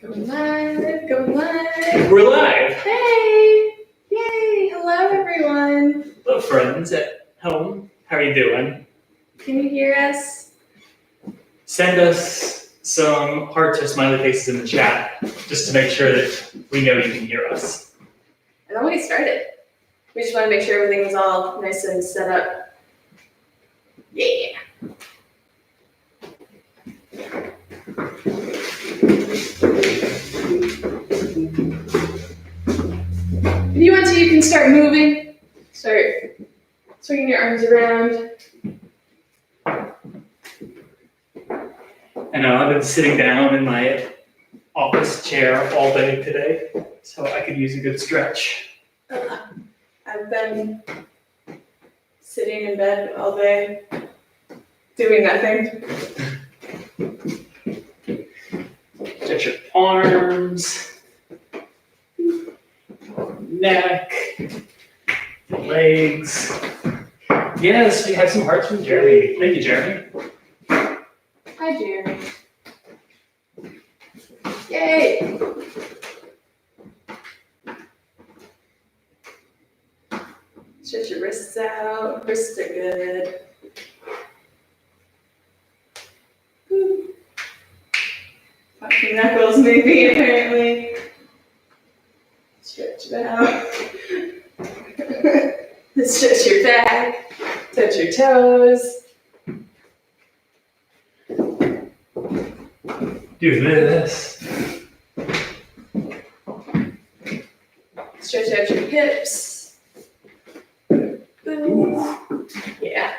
Going live, going live. We're live. Hey! Yay! Hello, everyone. Hello, friends at home. How are you doing? Can you hear us? Send us some hearts or smiley faces in the chat just to make sure that we know you can hear us. And then we'll get started. We just want to make sure everything is all nice and set up. Yeah. If you want to, you can start moving. Start swinging your arms around. I know I've been sitting down in my office chair all day today, so I could use a good stretch. I've been sitting in bed all day, doing nothing. Stretch your arms, neck, legs. Yes, we have some hearts from Jeremy. Thank you, Jeremy. Hi, Jeremy. Yay! Stretch your wrists out. Wrists are good. Fucking knuckles, maybe, apparently. Stretch it out. Stretch your back. Touch your toes. Do this. Stretch out your hips. Boom. Yeah.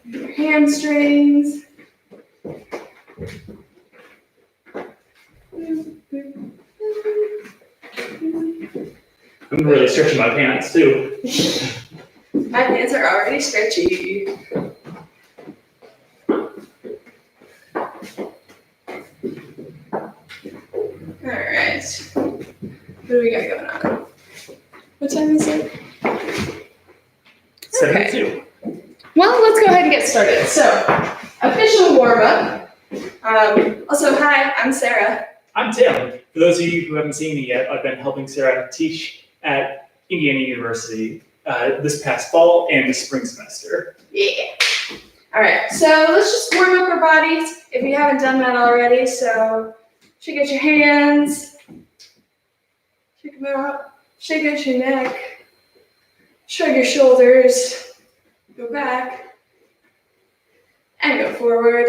Your hamstrings. I'm really stretching my pants too. My pants are already stretchy. Alright. What do we got going on? What time is it? 72. Well, let's go ahead and get started. So, official warm-up. Also, hi, I'm Sarah. I'm Tim. For those of you who haven't seen me yet, I've been helping Sarah teach at Indiana University this past fall and the spring semester. Yeah. Alright, so let's just warm up our bodies if you haven't done that already. So, shake out your hands. Shake them out. Shake out your neck. Shrug your shoulders. Go back. And go forward.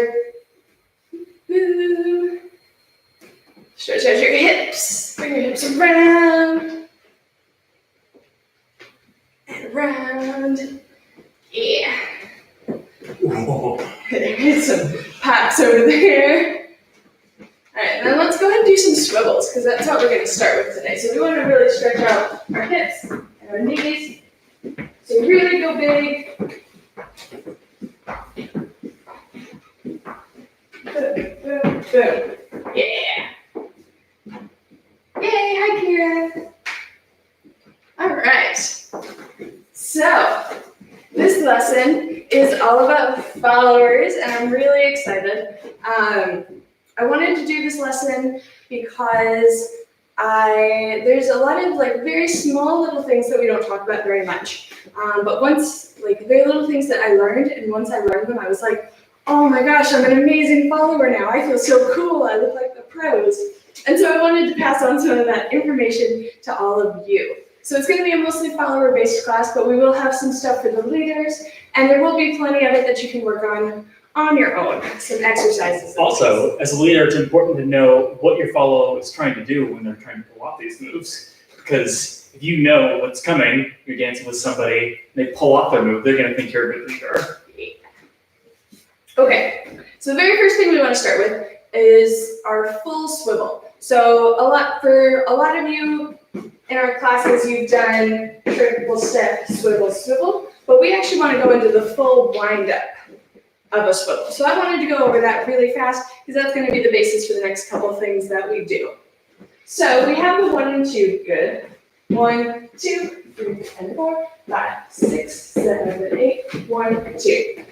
Woo. Stretch out your hips. Bring your hips around. And around. Yeah. Whoa. There's some pops over there. Alright, then let's go ahead and do some swivels, because that's what we're going to start with today. So we want to really stretch out our hips and our knees. So really go big. Boom, boom, boom. Yeah. Yay, hi Kira. Alright. So, this lesson is all about followers, and I'm really excited. I wanted to do this lesson because there's a lot of very small little things that we don't talk about very much. But once, very little things that I learned, and once I learned them, I was like, oh my gosh, I'm an amazing follower now. I feel so cool. I look like the pros. And so I wanted to pass on some of that information to all of you. So it's going to be a mostly follower-based class, but we will have some stuff for the leaders, and there will be plenty of it that you can work on your own, some exercises. Also, as a leader, it's important to know what your follower is trying to do when they're trying to pull off these moves. Because if you know what's coming, you're dancing with somebody, and they pull off their move, they're going to think you're a good leader. Okay, so the very first thing we want to start with is our full swivel. So for a lot of you in our classes, you've done triple step, swivel, swivel, but we actually want to go into the full wind up of a swivel. So I wanted to go over that really fast because that's going to be the basis for the next couple of things that we do. So we have the 1 and 2, good. 1, 2, 3, and 4, 5, 6, 7, 8, 1, 2.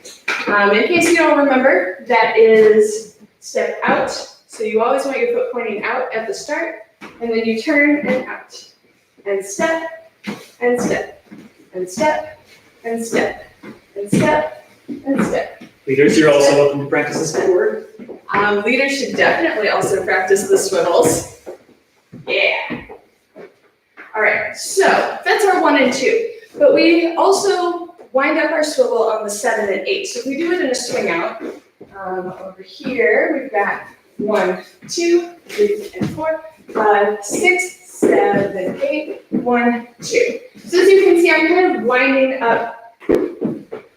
In case you don't remember, that is step out. So you always want your foot pointing out at the start, and then you turn and out. And step, and step, and step, and step, and step, and step. Leaders, you're also welcome to practice this forward. Leaders should definitely also practice the swivels. Yeah. All right, so that's our 1 and 2. But we also wind up our swivel on the 7 and 8. So if we do it in a swing out, over here we've got 1, 2, 3, and 4, 5, 6, 7, 8, 1, 2. So as you can see, I'm kind of winding up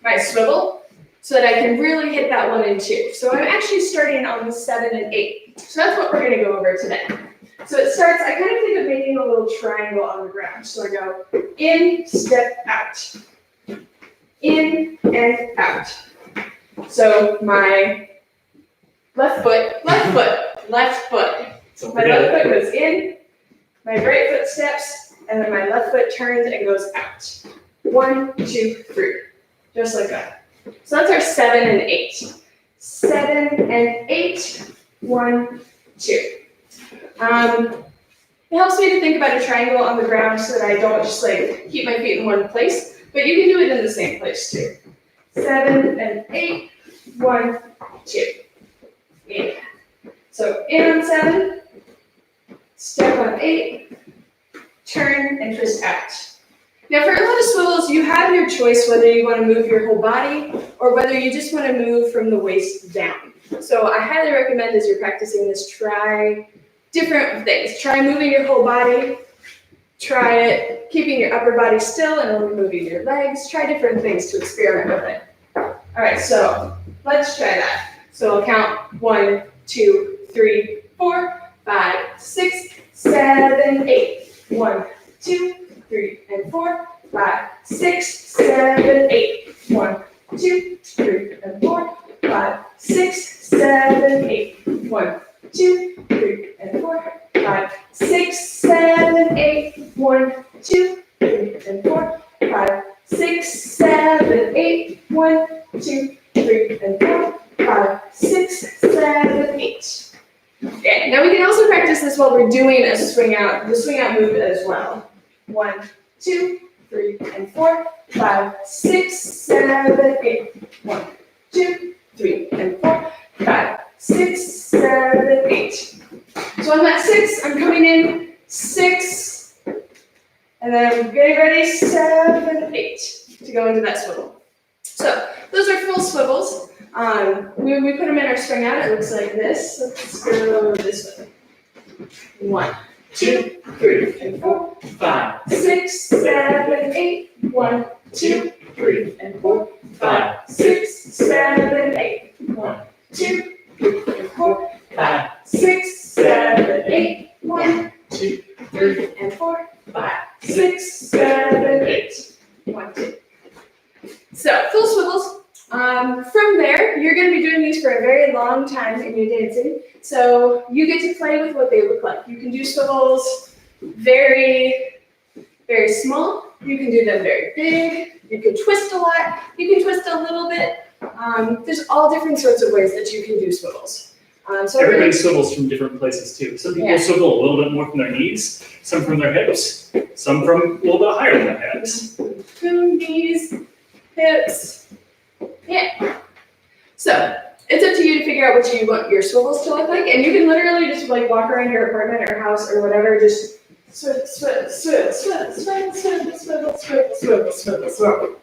my swivel so that I can really hit that 1 and 2. So I'm actually starting on the 7 and 8. So that's what we're going to go over today. So it starts, I kind of think of making a little triangle on the ground. So I go in, step, out. In and out. So my left foot, left foot, left foot. So My left foot goes in, my right foot steps, and then my left foot turns and goes out. 1, 2, 3. Just like that. So that's our 7 and 8. 7 and 8. 1, 2. It helps me to think about a triangle on the ground so that I don't just like keep my feet in one place, but you can do it in the same place too. 7 and 8. 1, 2. Yeah. So in on 7, step on 8, turn and twist out. Now for a lot of swivels, you have your choice whether you want to move your whole body or whether you just want to move from the waist down. So I highly recommend as you're practicing this, try different things. Try moving your whole body. Try it keeping your upper body still and only moving your legs. Try different things to experiment with it. All right, so let's try that. So I'll count 1, 2, 3, 4, 5, 6, 7, 8. 1, 2, 3, and 4, 5, 6, 7, 8. 1, 2, 3, and 4, 5, 6, 7, 8. 1, 2, 3, and 4, 5, 6, 7, 8. 1, 2, 3, and 4, 5, 6, 7, 8. 1, 2, 3, and 4, 5, 6, 7, 8. Okay, now we can also practice this while we're doing a swing out, the swing out move as well. 1, 2, 3, and 4, 5, 6, 7, 8. 1, 2, 3, and 4, 5, 6, 7, 8. So on that 6, I'm coming in 6, and then I'm getting ready 7, 8 to go into that swivel. So those are full swivels. We put them in our swing out. It looks like this. Let's go this way. 1, 2, 3, and 4, 5, 6, 7, 8. 1, 2, 3, and 4, 5, 6, 7, 8. 1, 2, 3, and 4, 5, 6, 7, 8. 1, 2, 3, and 4, 5, 6, 7, 8. 1, 2. So full swivels. From there, you're going to be doing these for a very long time in your dancing. So you get to play with what they look like. You can do swivels very, very small. You can do them very big. You can twist a lot. You can twist a little bit. There's all different sorts of ways that you can do swivels. So Everybody swivels from different places too. Some people swivel a little bit more from their knees, some from their hips, some from a little bit higher than their hips. From knees, hips. Yeah. So it's up to you to figure out what you want your swivels to look like, and you can literally just like walk around your apartment or house or whatever, just swivel, swivel, swivel, swivel, swivel, swivel, swivel, swivel, swivel, swivel, swivel.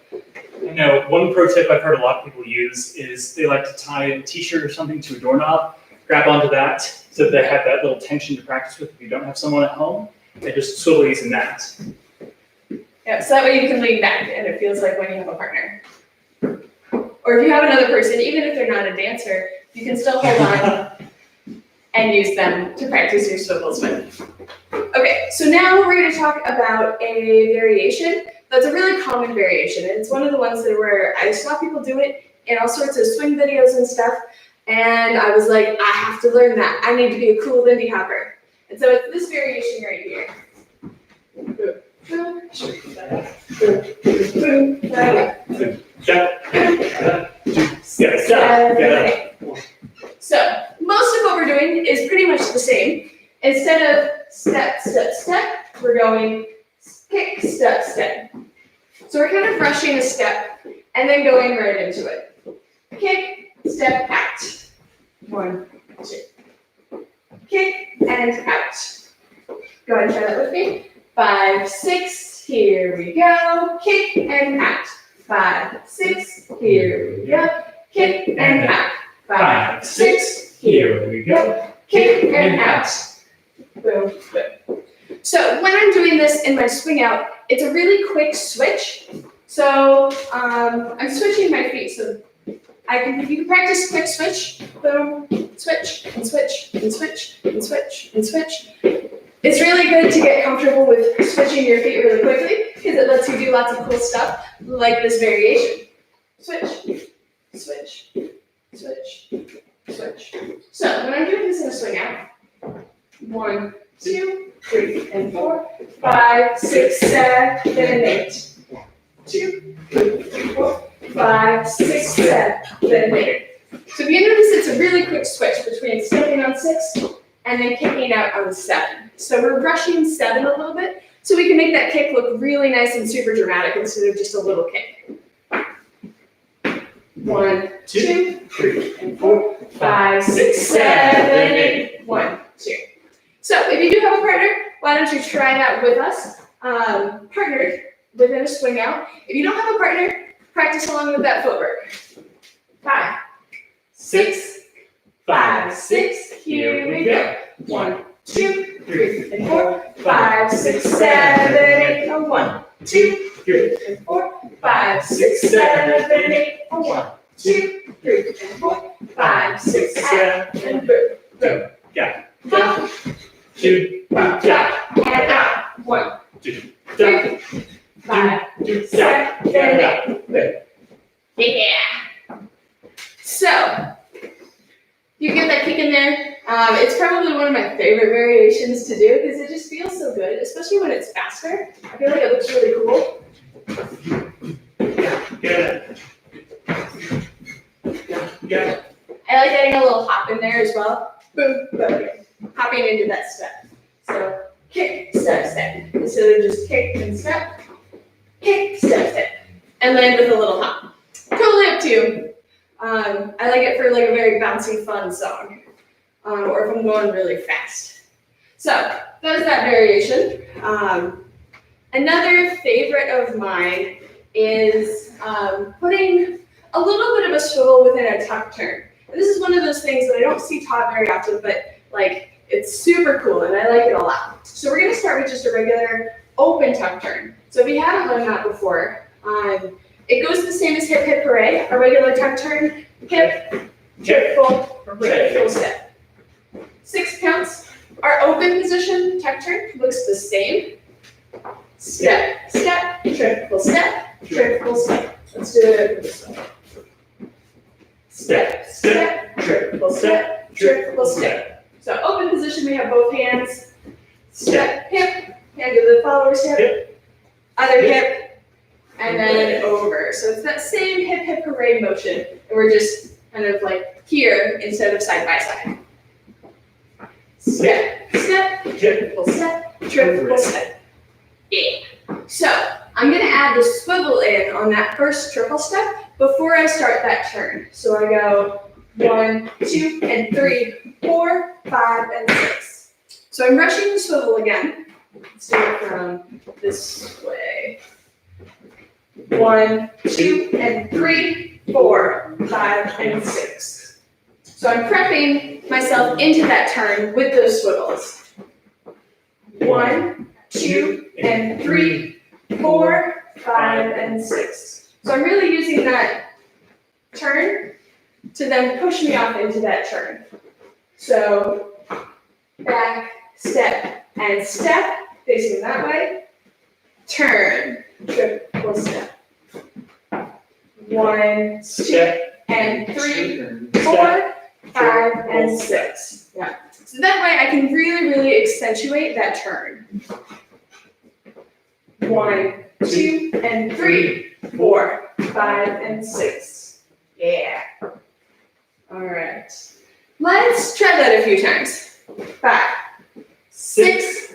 I know one pro tip I've heard a lot of people use is they like to tie a t-shirt or something to a doorknob, grab onto that so that they have that little tension to practice with if you don't have someone at home. They just swivel using that. Yeah, so that way you can lean back and it feels like when you have a partner. Or if you have another person, even if they're not a dancer, you can still hold on and use them to practice your swivels with. Okay, so now we're going to talk about a variation that's a really common variation. And it's one of the ones that where I saw people do it in all sorts of swing videos and stuff. And I was like, I have to learn that. I need to be a cool Lindy Hopper. And so it's this variation right here. So most doing is pretty much the same. Instead of step, step, step, we're going kick, step, step. So we're kind of rushing a step and then going right into it. Kick, step, out. 1, 2. Kick and out. Go ahead and try that with me. 5, 6, here we go. Kick and out. 5, 6, here we go. Kick and out. 5, 6, here we go. Kick and out. Boom, boom. So when I'm doing this in my swing out, it's a really quick switch. So I'm switching my feet. So you can practice quick switch. Boom, switch, and switch, and switch, and switch, and switch. It's really good to get comfortable with switching your feet really quickly because it lets you do lots of cool stuff like this variation. Switch, switch, switch, switch. So when I'm doing this in a swing out, 1, 2, 3, and 4, 5, 6, 7, and 8. 2, 3, 4, 5, 6, 7, and 8. So if you notice, it's a really quick switch between stepping on 6 and then kicking out on 7. So we're rushing 7 a little bit, so we can make that kick look really nice and super dramatic instead of just a little kick. 1, 2, 3, and 4, 5, 6, 7, 8. 1, 2. So if you do have a partner, why don't you try that with us, partnered within a swing out. If you don't have a partner, practice along with that footwork. 5, 6, 5, 6, here we go. 1, 2, 3, and 4, 5, 6, 7, 8, and 1, 2, 3, and 4, 5, 6, 7, 8, and 1, 2, 3, and 4, 5, 6, 7, and boom, boom. Yeah. Up, 2, up, and out. 1, 2, 3, 5, 7, 8. Yeah. So you get that kick in there. It's probably one of my favorite variations to do because it just feels so good, especially when it's faster. I feel like it looks really cool. Good. Yeah. I like getting a little hop in there as well. Boom, boom. Hopping into that step. So kick, step, step. Instead of just kick and step, kick, step, step. And land with a little hop. Totally up to you. I like it for like a very bouncy, fun song. Or if I'm going really fast. So that was that variation. Another favorite of mine is putting a little bit of a swivel within a tuck turn. And this is one of those things that I don't see taught very often, but like it's super cool and I like it a lot. So we're gonna start with just a regular open tuck turn. So if you haven't learned that before, it goes the same as hip hip hooray, a regular tuck turn, hip, triple, triple step. 6 counts. Our open position tuck turn looks the same. Step, step, triple step, triple step. Let's do it this way. Step, step, triple step, triple step. So open position, we have both hands. Step, hip, hand to the follower's hip, other hip, and then over. So it's that same hip hip hooray motion, and we're just kind of like here instead of side by side. Step, step, triple step, triple step. Yeah. So I'm gonna add the swivel in on that first triple step before I start that turn. So I go 1, 2, and 3, 4, 5, and 6. So I'm rushing the swivel again. Let's do it from this way. 1, 2, and 3, 4, 5, and 6. So I'm prepping myself into that turn with those swivels. 1, 2, and 3, 4, 5, and 6. So I'm really using that turn to then push me off into that turn. So back, step, and step, facing that way. Turn, triple step. 1, 2, and 3, 4, 5, and 6. Yeah. So that way I can really, really accentuate that turn. 1, 2, and 3, 4, 5, and 6. Yeah. All right. Let's try that a few times. 5, 6,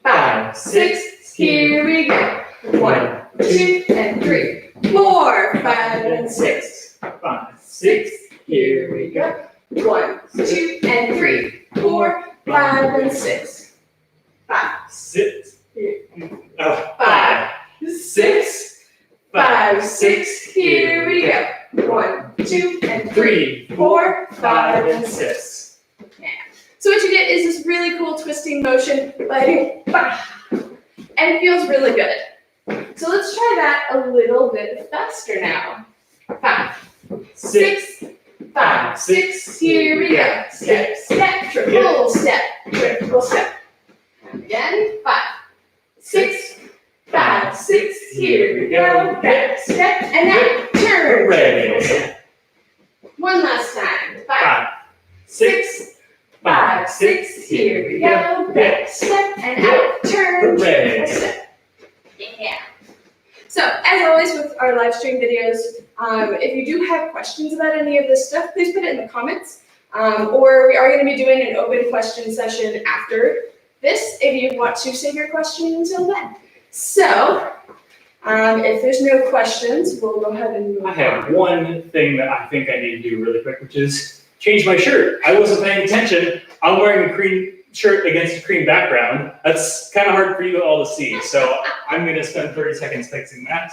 5, 6. Here we go. 1, 2, and 3, 4, 5, and 6. 5, 6. Here we go. 1, 2, and 3, 4, 5, and 6. 5, 6. Oh, 5, 6, 5, 6. Here we go. 1, 2, and 3, 4, 5, and 6. Yeah. So what you get is this really cool twisting motion, like, and it feels really good. So let's try that a little bit faster now. 5, 6, 5, 6. Here we go. Step, step, triple step, triple step. And again. 5, 6, 5, 6. Here we go. Back step, and now turn. Hooray. Step. One last time. 5, 5, 6. 5, 6. Here we go. Back step, and out. Turn. Hooray. Triple step. Yeah. So, as always with our live stream videos, if you do have questions about any of this stuff, please put it in the comments. Or we are going to be doing an open question session after this, if you want to save your question until then. So, if there's no questions, we'll go ahead and move I have on. one thing that I think I need to do really quick, which is change my shirt. I wasn't paying attention. I'm wearing a cream shirt against a cream background. That's kind of hard for you all to see, so I'm going to spend 30 seconds fixing that.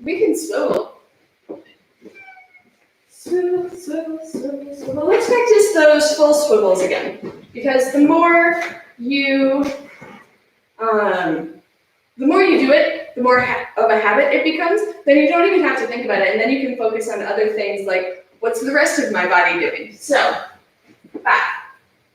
We can swivel. Swivel, swivel, swivel, swivel. Let's practice those full swivels again. Because the more you do it, the more of a habit it becomes, then you don't even have to think about it, and then you can focus on other things like, what's the rest of my body doing? So, 5,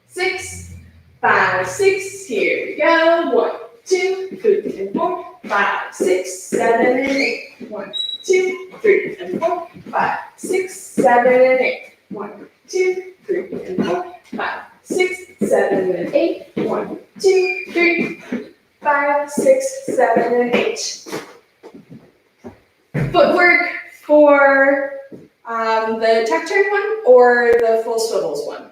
6, 5, 6, here we go. 1, 2, 3, and 4, 5, 6, 7, and 8. 1, 2, 3, and 4, 5, 6, 7, and 8. 1, 2, 3, and 4, 5, 6, 7, and 8. 1, 2, 3, 5, 6, 7, and 8. Footwork for the tuck turn one or the full swivels one?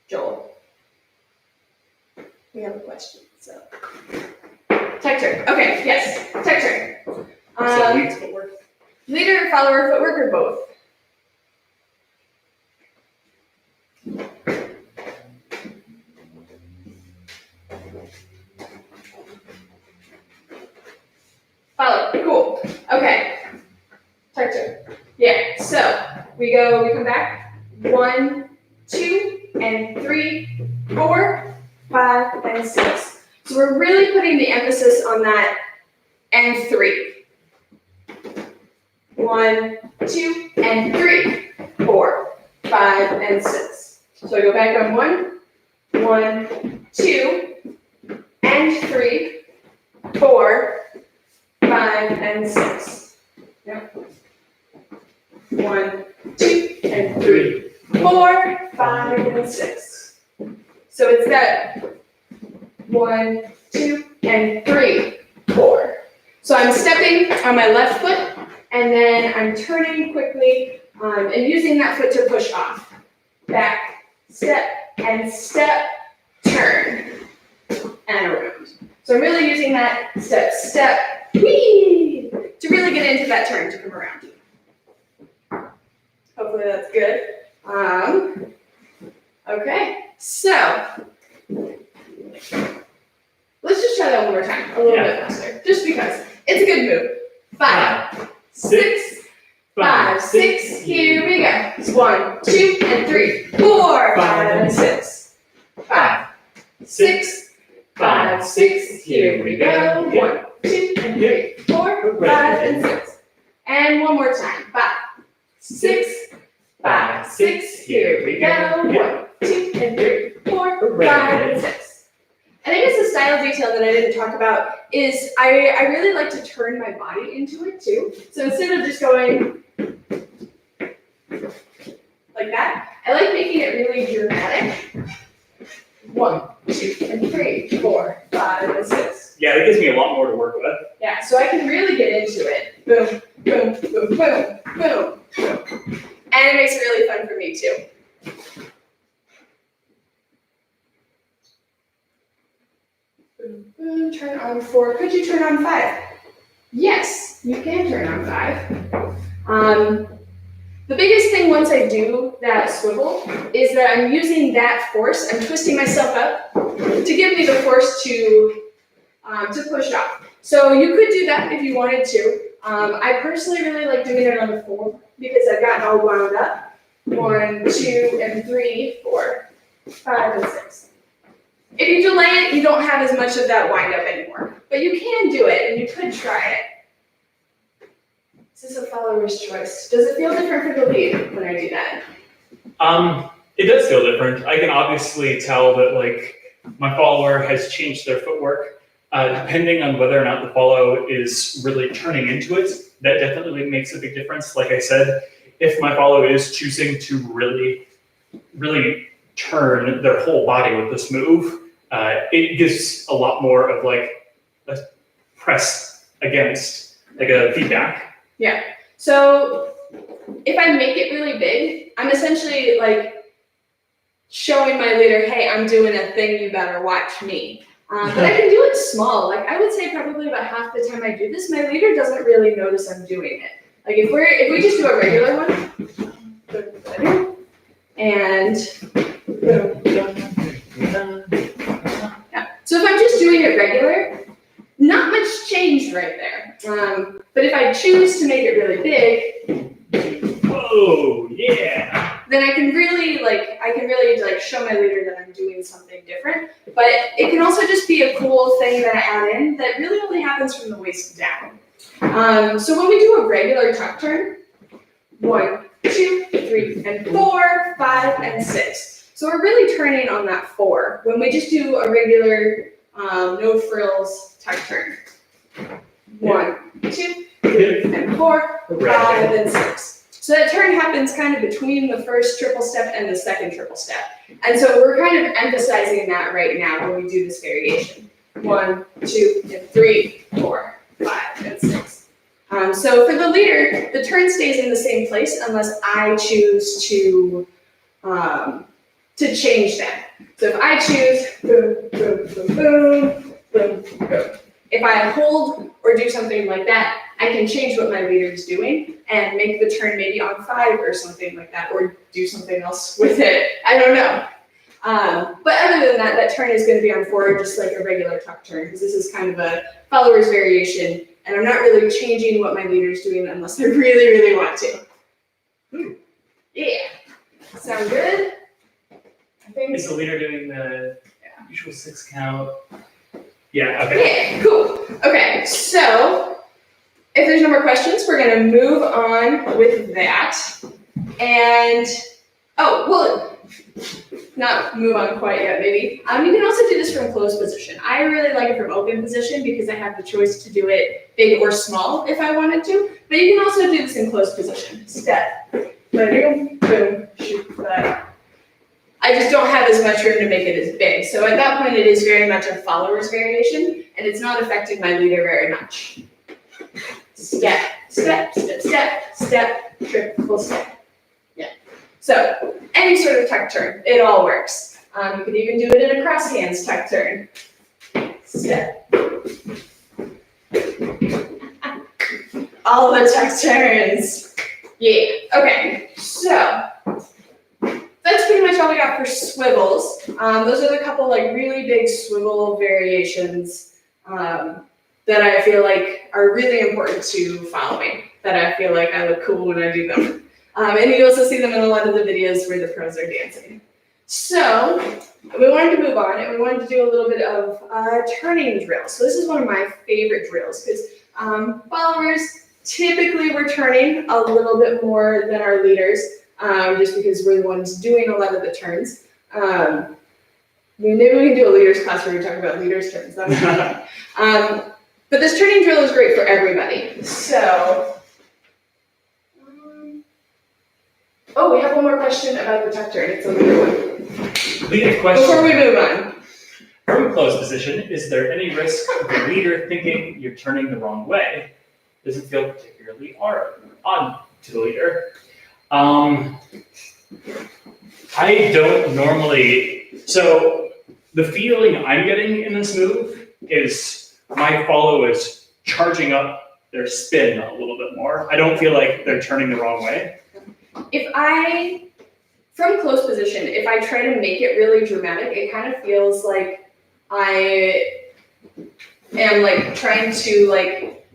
Joel. We have a question, so. Tuck turn. Okay, yes, tuck turn. So leads footwork. Leader, follower, footwork, or both? Follow. Cool. Okay. Tuck turn. Yeah. So we come back. 1, 2, and 3, 4, 5, and 6. So we're really putting the emphasis on that and 3. 1, 2, and 3, 4, 5, and 6. So I go back on 1, 2, and 3, 4, 5, and 6. Yep. 1, 2, and 3, 4, 5, and 6. So it's that 1, 2, and 3, 4. So I'm stepping on my left foot, and then I'm turning quickly and using that foot to push off. Back, step, and step, turn, and around. So I'm really using that step, step, whee, to really get into that turn to come around. Hopefully that's good. Okay, so let's just try that one more time, a little bit faster, just because it's a good move. 5, 6, 5, 6, here we go. It's 1, 2, and 3, 4, 5, and 6. 5, 6, 5, 6, here we go. 1, 2, and 3, 4, 5, and 6. And one more time. 5, 6, 5, 6, here we go. 1, 2, and 3, 4, 5, and 6. And I guess the style detail that I didn't talk about is I really like to turn my body into it too. So instead of just going like that, I like making it really dramatic. 1, 2, and 3, 4, 5, and 6. Yeah, that gives me a lot more to work with. Yeah, so I can really get into it. Boom, boom, boom, boom, boom, boom. And it makes it really fun fun for me too. Boom, boom, turn on 4. Could you turn on 5? Yes, you can turn on 5. The biggest thing once I do that swivel is that I'm using that force, I'm twisting myself up to give me the force to push off. So you could do that if you wanted to. I personally really like doing it on the 4 because I've gotten all wound up. 1, 2, and 3, 4, 5, and 6. If you delay it, you don't have as much of that wind up anymore. But you can do it, and you could try it. This is a follower's choice. Does it feel different for the lead when I do that? It does feel different. I can obviously tell that like my follower has changed their footwork. Depending on whether or not the follow is really turning into it, that definitely makes a big difference. Like I said, if my follow is choosing to really, really turn their whole body with this move, it gives a lot more of like a press against, like a feedback. Yeah. So if I make it really big, I'm essentially like showing my leader, hey, I'm doing a thing, you better watch me. But I can do it small. Like I would say probably about half the time I do this, my leader doesn't really notice I'm doing it. Like if we just do a regular one, and yeah. So if I'm just doing it regular, not much changed right there. But if I choose to make it really big, whoa, yeah. then I can really show my leader that I'm doing something different. But it can also just be a cool thing that I add in that really only happens from the waist down. So when we do a regular tuck turn, 1, 2, 3, and 4, 5, and 6. So we're really turning on that 4 when we just do a regular no frills tuck turn. 1, 2, 3, and 4, 5, and 6. So that turn happens kind of between the first triple step and the second triple step. And so we're kind of emphasizing that right now when we do this variation. 1, 2, and 3, 4, 5, and 6. So for the leader, the turn stays in the same place unless I choose to change that. So if I choose boom, boom, boom, boom, boom, boom. If I hold or do something like that, I can change what my leader is doing and make the turn maybe on 5 or something like that, or do something else with it. I don't know. But other than that, that turn is going to be on 4, just like a regular tuck turn, because this is kind of a follower's variation, and I'm not really changing what my leader is doing unless I really, really want to. Yeah. Sound good? I think. Is the leader doing the usual 6 count? Yeah, okay. Yeah, cool. Okay, so if there's no more questions, we're gonna move on with that. And, not move on quite yet, maybe. You can also do this from closed position. I really like it from open position because I have the choice to do it big or small if I wanted to. But you can also do this in closed position. Step, boom, boom, shoot, that. I just don't have as much room to make it as big. So at that point, it is very much a follower's variation, and it's not affecting my leader very much. Step, step, step, step, step, triple step. Yeah. So any sort of tuck turn, it all works. You could even do it in a cross hands tuck turn. Step. All the tuck turns. Yeah. Okay. So that's pretty much all we got for swivels. Those are the couple like really big swivel variations that I feel like are really important to following, that I feel like I look cool when I do them. And you also see them in a lot of the videos where the pros are dancing. So we wanted to move on, and we wanted to do a little bit of turning drills. So this is one of my favorite drills because followers, typically we're turning a little bit more than our leaders, just because we're the ones doing a lot of the turns. Maybe we can do a leaders class where we talk about leaders turns. That would be fun. But this turning drill is great for everybody. So, we have one more question about the tuck turn. It's a leader one. Leader question. Before we move on. From closed position, is there any risk of the leader thinking you're turning the wrong way? Does it feel particularly odd to the leader? I don't normally, so the feeling I'm getting in this move is my follow is charging up their spin a little bit more. I don't feel like they're turning the wrong way. From close position, if I try to make it really dramatic, it kind of feels like I am like trying to like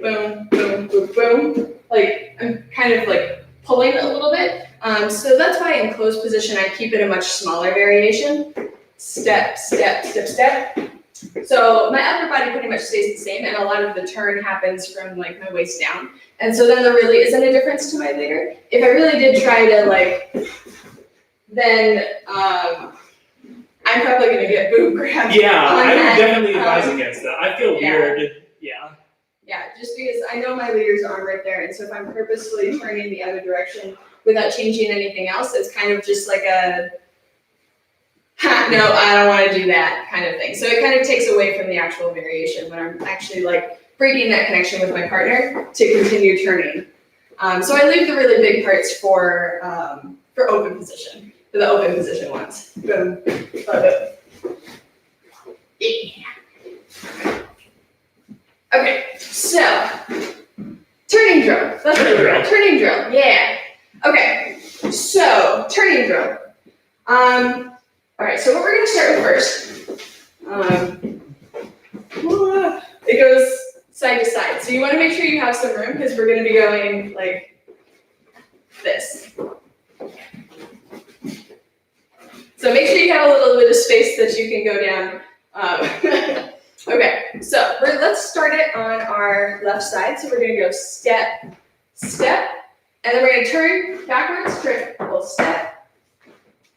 boom, boom, boom, boom. Like I'm kind of like pulling a little bit. So that's why in close position, I keep it a much smaller variation. Step, step, step, step. So my upper body pretty much stays the same, and a lot of the turn happens from like my waist down. And so then there really isn't a difference to my leader. If I really did try to like, then I'm probably gonna get boob grabbed. Yeah, on I would that. definitely advise against that. I feel weird. Yeah. Yeah, just because I know my leader's arm right there, and so if I'm purposefully turning the other direction without changing anything else, it's kind of just like a, ha, no, I don't want to do that kind of thing. So it kind of takes away from the actual variation when I'm actually like breaking that connection with my partner to continue turning. So I leave the really big parts for open position, for the open position ones. Boom, boom. Yeah. Okay, so turning drill. That's Turning drill. Turning drill. Yeah. Okay, so turning drill. All right. So what we're gonna start with first. It goes side to side. So you want to make sure you have some room because we're gonna be going like this. So make sure you have a little bit of space that you can go down. Okay, so let's start it on our left side. So we're gonna go step, step, and then we're gonna turn backwards, triple step,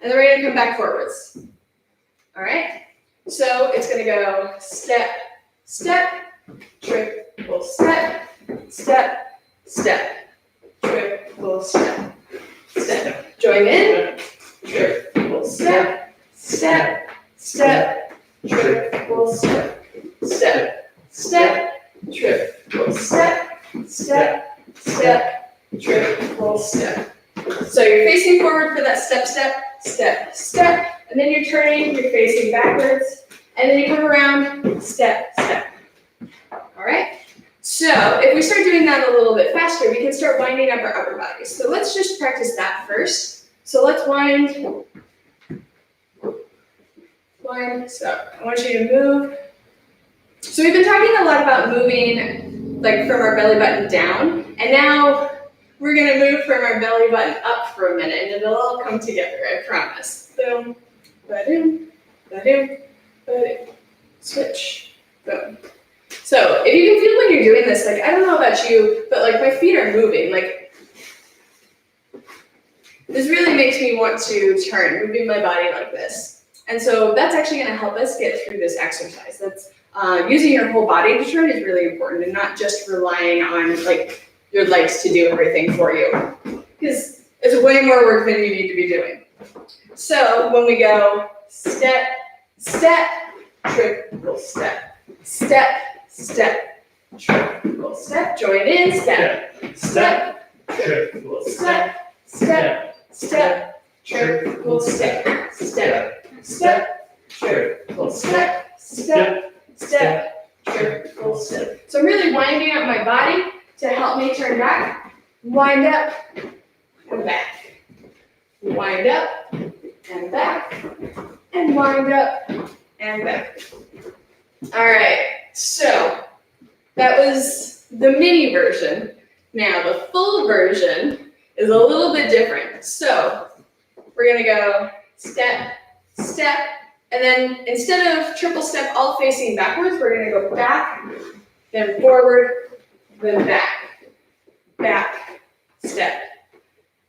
and then we're gonna come back forwards. All right, so it's gonna go step, step, triple step, step, step, triple step, step. Join in, triple step, step, step, triple step. Step, step, triple step, step, step, triple step. So you're facing forward for that step, step, step, step, and then you're turning, you're facing backwards, and then you come around, step, step. All right? So if we start doing that a little bit faster, we can start winding up our upper body. So let's just practice that first. So let's wind. So I want you to move. So we've been talking a lot about moving like from our belly button down, and now we're gonna move from our belly button up for a minute, and it'll all come together, I promise. Boom, ba-doom, ba-doom, ba-doom, switch, boom. So if you can feel when you're doing this, like I don't know about you, but like my feet are moving, like this really makes me want to turn, moving my body like this. And so that's actually gonna help us get through this exercise. That's using your whole body to turn is really important, and not just relying on like your legs to do everything for you, because it's way more work than you need to be doing. So when we go step, step, triple step, step, step, triple step, join in, step, step, triple step, step, step, triple step, step, step, triple step, step, step, triple step. So I'm really winding up my body to help me turn back, wind up, and back. Wind up, and back, and wind up, and back. All right, so that was the mini version. Now the full version is a little bit different. So we're gonna go step, step, and then instead of triple step all facing backwards, we're gonna go back, then forward, then back, back, step.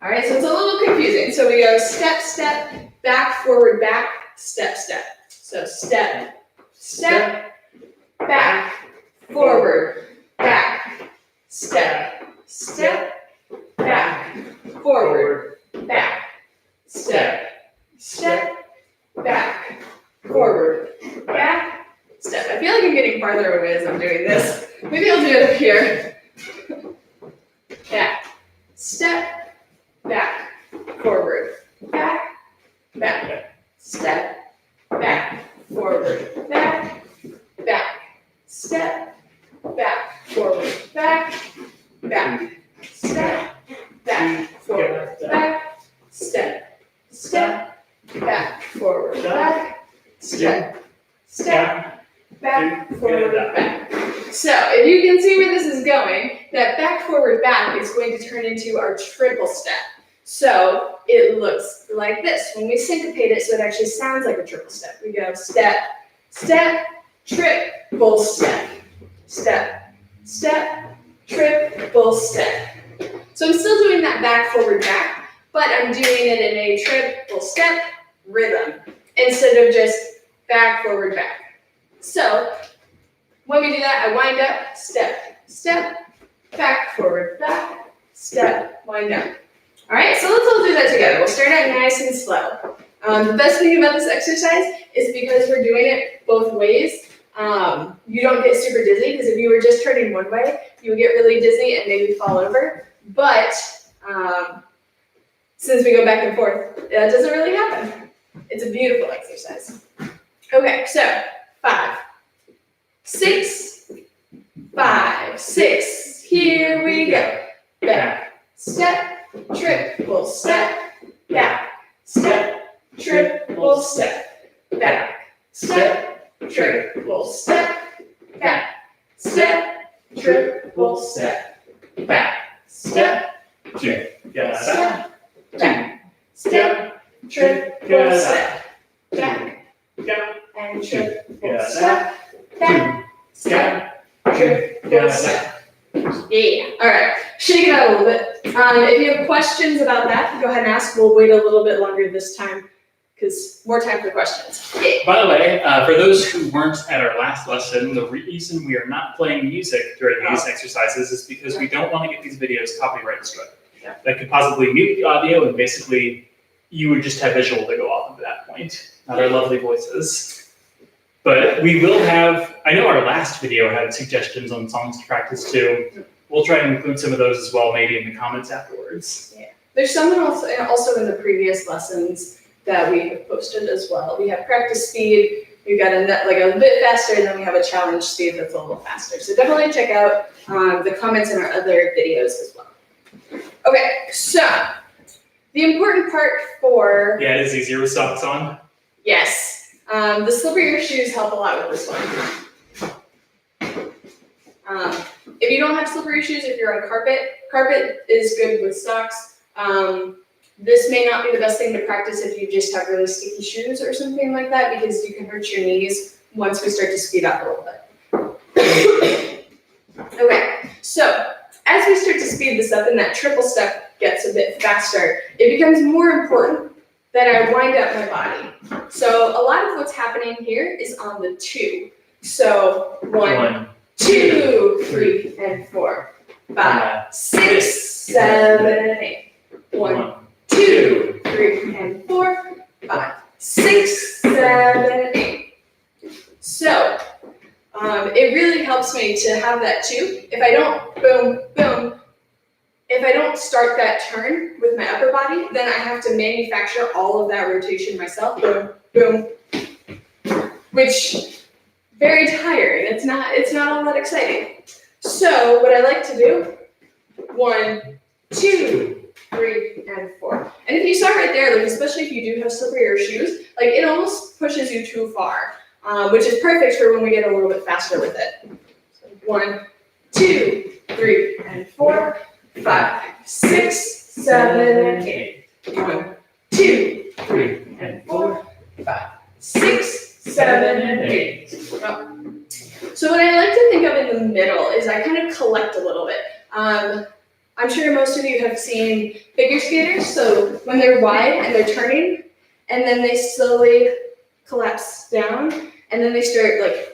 All right, so it's a little confusing. So we go step, step, back, forward, back, step, step. So step, step, back, forward, back, step, step, back, forward, back, step, step, back, forward, back, step. I feel like I'm getting farther away as I'm doing this. Maybe I'll do it up here. Back, step, back, forward, back, back, step, back, forward, back, back, step, back, forward, back, back, step, back, forward, back, step, step, back, forward, back, step, step, back, forward, back. So if you can see where this is going, that back, forward, back is going to turn into our triple step. So it looks like this when we syncopate it, so it actually sounds like a triple step. We go step, step, triple step, step, step, triple step. So I'm still doing that back, forward, back, but I'm doing it in a triple step rhythm instead of just back, forward, back. So when we do that, I wind up, step, step, back, forward, back, step, wind up. All right, so let's all do that together. We'll start out nice and slow. The best thing about this exercise is because we're doing it both ways, you don't get super dizzy, because if you were just turning one way, you would get really dizzy and maybe fall over. But since we go back and forth, that doesn't really happen. It's a beautiful exercise. Okay, so 5, 6, 5, 6. Here we go. Back, step, triple step, back, step, triple step, back, step, triple step, back, step, triple step, back, step, Yeah. step, back, step, triple step, back, and triple step, back, step, triple step. Yeah. All right. Shake it out a little bit. If you have questions about that, go ahead and ask. We'll wait a little bit longer this time because more time for questions. Yeah. By the way, for those who weren't at our last lesson, the reason we are not playing music during these exercises is because we don't want to get these videos copyright struck. Yeah. That could possibly mute the audio, and basically you would just have visual to go off at that point, not our lovely voices. But we will have, I know our last video had suggestions on songs to practice too. We'll try and include some of those as well, maybe in the comments afterwards. Yeah. There's some also in the previous lessons that we have posted as well. We have practice speed, we've got a bit faster, and then we have a challenge speed that's a little faster. So definitely check out the comments in our other videos as well. Okay, so the important part for... Yeah, it is easier with socks on. Yes. The slippier shoes help a lot with this one. If you don't have slippery shoes, if you're on carpet is good with socks. This may not be the best thing to practice if you just have really sticky shoes or something like that, because you can hurt your knees once we start to speed up a little bit. Okay, so as we start to speed this up and that triple step gets a bit faster, it becomes more important that I wind up my body. So a lot of what's happening here is on the 2. So 1, 2, 3, and 4, 5, 6, 7, and 8. 1, 2, 3, and 4, 5, 6, 7, and 8. So it really helps me to have that 2. If I don't boom, boom, if I don't start that turn with my upper body, then I have to manufacture all of that rotation myself. Boom, boom, which very tiring. It's not all that exciting. So what I like to do, 1, 2, 3, and 4. And if you saw right there, like especially if you do have slipperier shoes, like it almost pushes you too far, which is perfect for when we get a little bit faster with it. So 1, 2, 3, and 4. 5, 6, 7, and 8. 1, 2, 3, and 4, 5, 6, 7, and 8. So what I like to think of in the middle is I kind of collect a little bit. I'm sure most of you have seen figure skaters. So when they're wide and they're turning, and then they slowly collapse down, and then they start like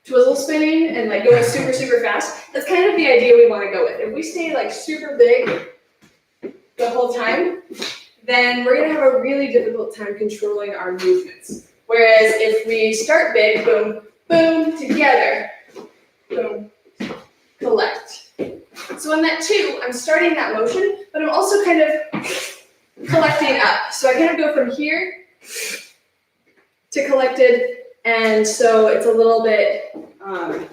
twizzle spinning and like going super, super fast. That's kind of the idea we want to go with. If we stay like super big the whole time, then we're going to have a really difficult time controlling our movements. Whereas if we start big, boom, boom, together, boom, collect. So in that 2, I'm starting that motion, but I'm also kind of collecting up. So I kind of go from here to collected, and so it's a little bit, I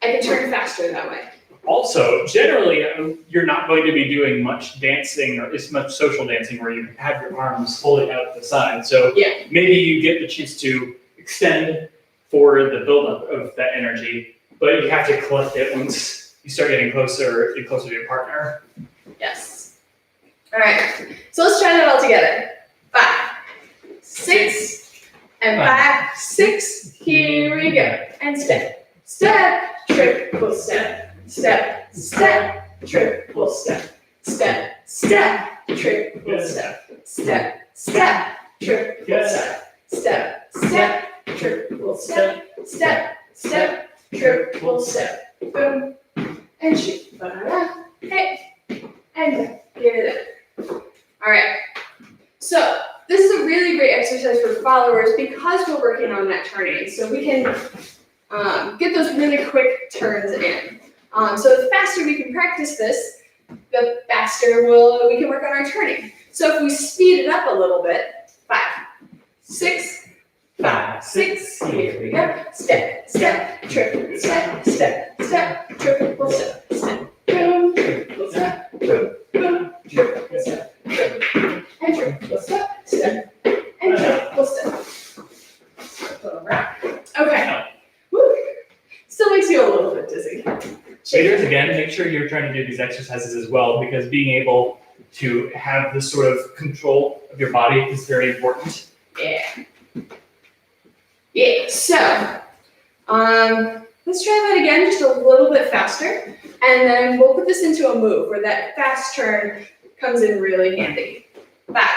can turn faster that way. Also, generally, you're not going to be doing much dancing or as much social dancing where you have your arms fully out to the side. So Yeah. maybe you get the chance to extend for the buildup of that energy, but you have to collect it once you start getting closer and closer to your partner. Yes. All right. So let's try that all together. 5, 6, and 5, 6. Here we go. And step, step, triple step. Step, step, triple step. Step, step, triple step. Step, step, triple step. Step, step, triple step. Step, step, triple step. Boom, and shoot. Ba-da-da. Hey, and go. Give it in. All right. So this is a really great exercise for followers because we're working on that turning. So we can get those really quick turns in. So the faster we can practice this, the faster we can work on our turning. So if we speed it up a little bit, 5, 6, 5, 6, here we go. Step, step, triple step, step, step, triple step, step, boom, triple step, boom, boom, triple step, and triple step, step, and triple step. Okay. Woo. Still makes you a little bit dizzy. Leaders, again, make sure you're trying to do these exercises as well, because being able to have this sort of control of your body is very important. Yeah. Yeah, so, let's try that again, just a little bit faster, and then we'll put this into a move where that fast turn comes in really handy. 5,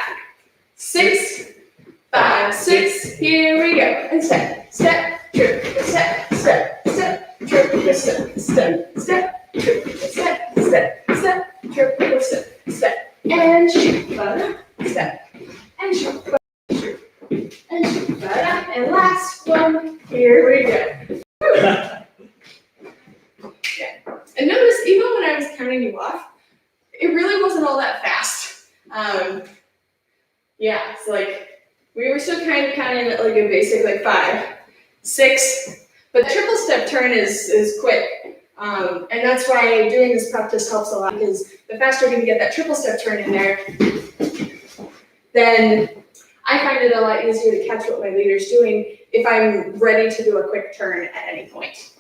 6, 5, 6, here we go, and step, step, triple step, step, step, triple step, step, step, triple step, step, step, triple step, step, and shoot, step, and shoot, shoot, and shoot, and last one, here we go. Yeah. And notice, even when I was counting you off, it really wasn't all that fast. Yeah, it's like, we were still kind of counting at like a basic like 5, 6, but the triple step turn is quick. And that's why doing this practice helps a lot, because the faster we can get that triple step turn in there, then I find it a lot easier to catch what my leader's doing if I'm ready to do a quick turn at any point.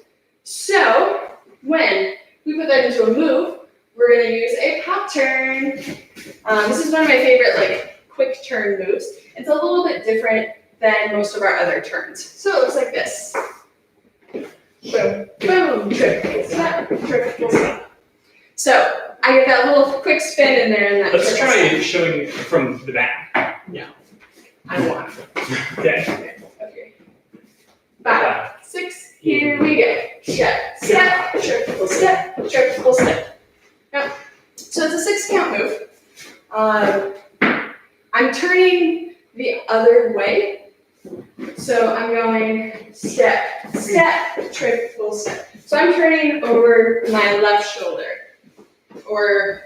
So when we put that into a move, we're gonna use a pop turn. This is one of my favorite like quick turn moves. It's a little bit different than most of our other turns. So it looks like this. Boom, boom, triple step, triple step. So I get that little quick spin in there and that. Let's try showing it from the back. I want. Okay. Okay. 5, 6, here we go. Step, step, triple step, triple step. Now, so it's a 6 count move. I'm turning the other way. So I'm going step, step, triple step. So I'm turning over my left shoulder, or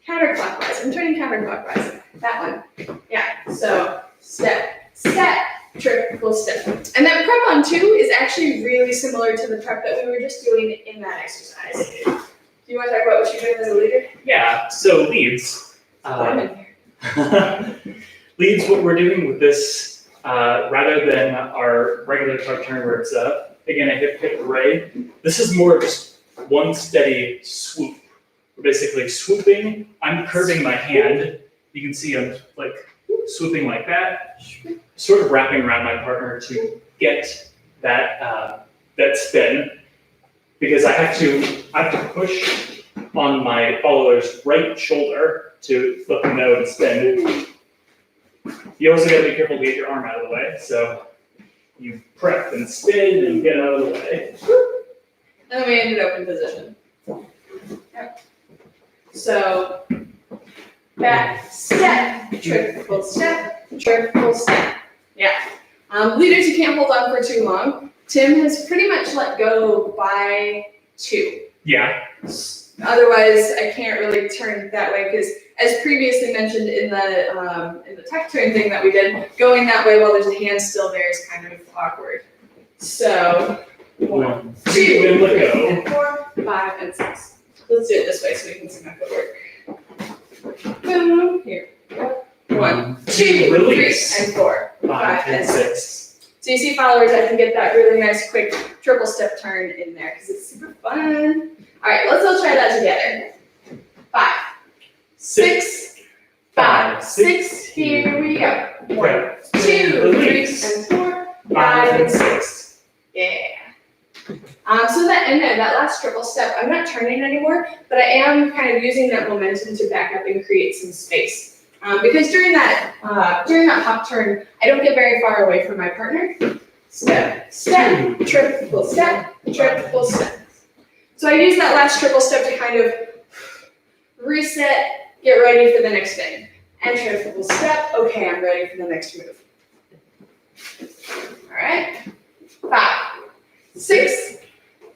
counterclockwise. I'm turning counterclockwise. That one. Yeah. So step, step, triple step. And that prep on 2 is actually really similar to the prep that we were just doing in that exercise. Do you want to talk about what you're doing as a leader? Yeah, so leads. I'm in here. Leads, what we're doing with this, rather than our regular prep turn where it's again a hip hip array, this is more just one steady swoop. We're basically swooping. I'm curving my hand. You can see I'm like swooping like that, sort of wrapping around my partner to get that that spin, because I have to push on my follower's right shoulder to flip the node and spin. You also got to be careful to get your arm out of the way, so you prep and spin and get out of the way. And then we ended up in position. Yep. So back step, triple step, triple step. Yeah. Leaders, you can't hold on for too long. Tim has pretty much let go by 2. Yeah. Otherwise, I can't really turn that way, because as previously mentioned in the tech turn thing that we did, going that way while there's a hand still there is kind of awkward. So 1, 2, 2, and let 3, go. and 4, 5, and 6. Let's do it this way so we can see my footwork. Boom, here. 1, 2, Release. 3, and 4, 5 and 6. So you see, followers, I can get that really nice, quick triple step turn in there because it's super fun. All right, let's all try that together. 5, 6, 5, 6. Here we go. 1, 2, 3, and 4, 5, and 6. Yeah. So that in there, that last triple step, I'm not turning anymore, but I am kind of using that momentum to back up and create some space. Because during that hop turn, I don't get very far away from my partner. Step, step, triple step, triple step. So I use that last triple step to kind of reset, get ready for the next thing. And triple step, okay, I'm ready for the next move. All right, 5, 6,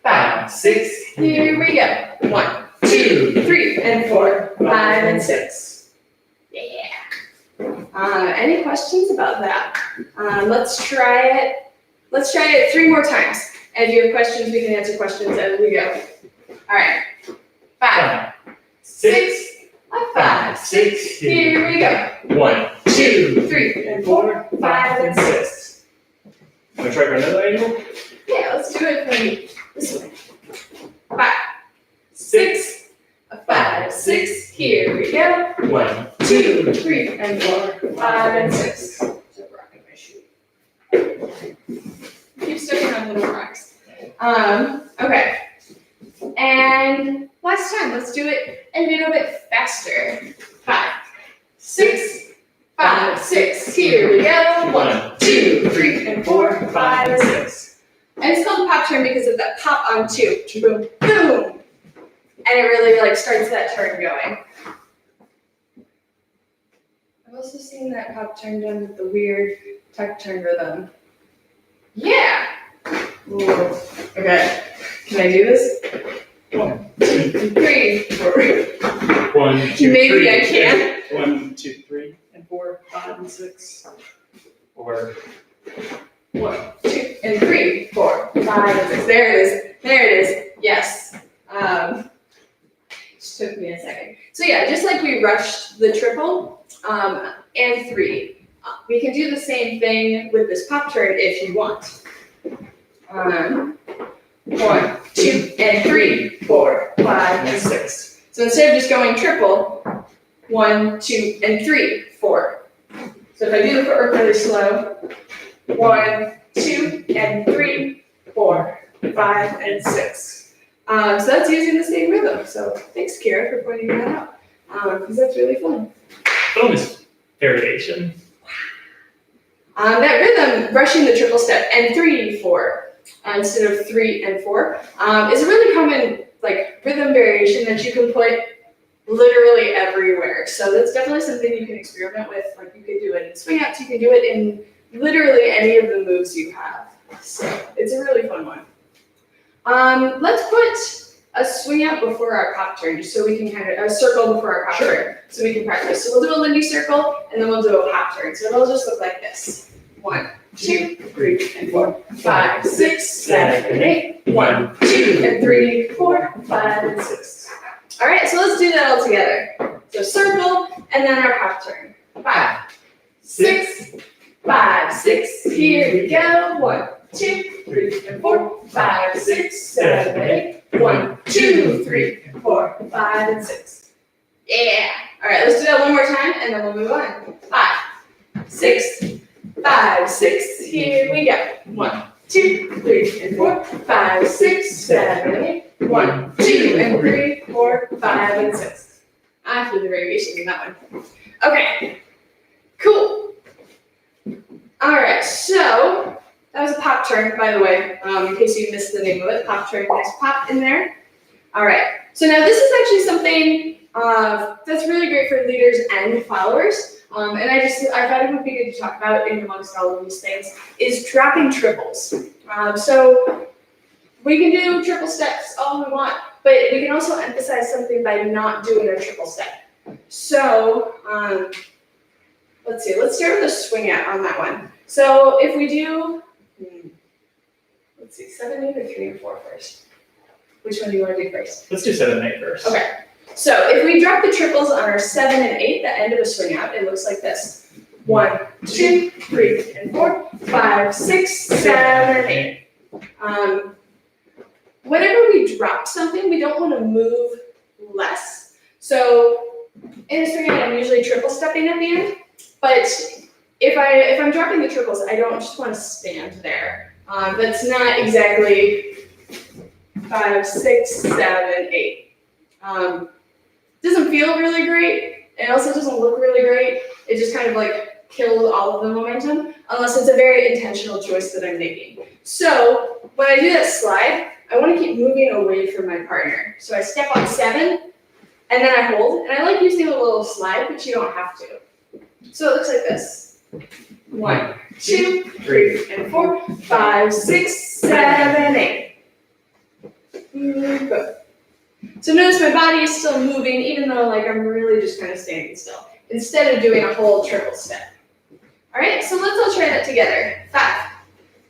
5, 6. Here we go. 1, 2, 3, and 4, 5, and 6. Yeah. Any questions about that? Let's try it. Let's try it 3 more times. And if you have questions, we can answer questions as we go. All right. 5, 6, 5, 6. Here we go. 1, 2, 3, and 4, 5, and 6. Want to try for another angle? Yeah, let's do it maybe this way. 5, 6, 5, 6. Here we go. 1, 2, 3, and 4, 5, and 6. So rocking my shoe. Keep stepping on little rocks. Okay. And last time, let's do it a little bit faster. 5, 6, 5, 6. Here we go. 1, 2, 3, and 4, 5, and 6. And it's called pop turn because of that pop on 2. Boom, boom. And it really starts that turn going. I've also seen that pop turn done with the weird tuck turn rhythm. Yeah. Ooh. Okay. Can I do this? 1, 2, 3, 4. 1, 2, Maybe 3. I can. 1, 2, 3, and 4, 5, and 6. Or 1, 2, and 3, 4, 5, and 6. There it is. There it is. Yes. Just took me a second. So yeah, just like we rushed the triple and 3, we can do the same thing with this pop turn if you want. 1, 2, and 3, 4, 5, and 6. So instead of just going triple, 1, 2, and 3, 4. So if I do the footwork really slow, 1, 2, and 3, 4, 5, and 6. So that's using the same rhythm. So thanks, Kira, for pointing that out, because that's really fun. bonus variation. That rhythm, brushing the triple step, and 3, 4, instead of 3 and 4, is a really common rhythm variation that you can put literally everywhere. So that's definitely something you can experiment with. You could do it in swing outs, you can do it in literally any of the moves you have. So it's a really fun one. Let's put a swing out before our pop turn, just so we can a circle before our pop turn, so we can practice. So we'll do a Lindy circle, and then we'll do a pop turn. So it'll just look like this. 1, 2, 3, and 4, 5, 6, 7, and 8. 1, 2, and 3, 4, 5, and 6. All right, so let's do that all together. So circle, and then our pop turn. 5, 6, 5, 6. Here we go. 1, 2, 3, and 4, 5, 6, 7, 8. 1, 2, 3, 4, 5, and 6. Yeah. All right, let's do that one more time, and then we'll move on. 5, 6, 5, 6. Here we go. 1, 2, 3, and 4, 5, 6, 7, 8. 1, 2, and 3, 4, 5, and 6. I have to do the variation in that one. Okay. Cool. All right, so that was a pop turn, by the way, in case you missed the name of it. Pop turn, nice pop in there. All right, so now this is actually something that's really great for leaders and followers. And I thought it would be good to talk about in amongst all of these things, is dropping triples. So we can do triple steps all we want, but we can also emphasize something by not doing a triple step. So, let's see, let's start with a swing out on that one. So if we do, let's see, 7, 8, or 3 and 4 first. Which one do you want to do first? Let's do 7 and 8 first. Okay. So if we drop the triples on our 7 and 8, the end of a swing out, it looks like this. 1, 2, 3, and 4, 5, 6, 7, 8. Whenever we drop something, we don't want to move less. So in a swing out, I'm usually triple stepping at the end. But if I'm dropping the triples, I don't just want to stand there. That's not exactly 5, 6, 7, 8. Doesn't feel really great. It also doesn't look really great. It just kind of like kills all of the momentum, unless it's a very intentional choice that I'm making. So when I do that slide, I want to keep moving away from my partner. So I step on 7, and then I hold, and I like using a little slide, but you don't have to. So it looks like this. 1, 2, 3, and 4, 5, 6, 7, 8. Good. So notice my body is still moving, even though like I'm really just kind of standing still, instead of doing a whole triple step. All right, so let's all try that together. 5,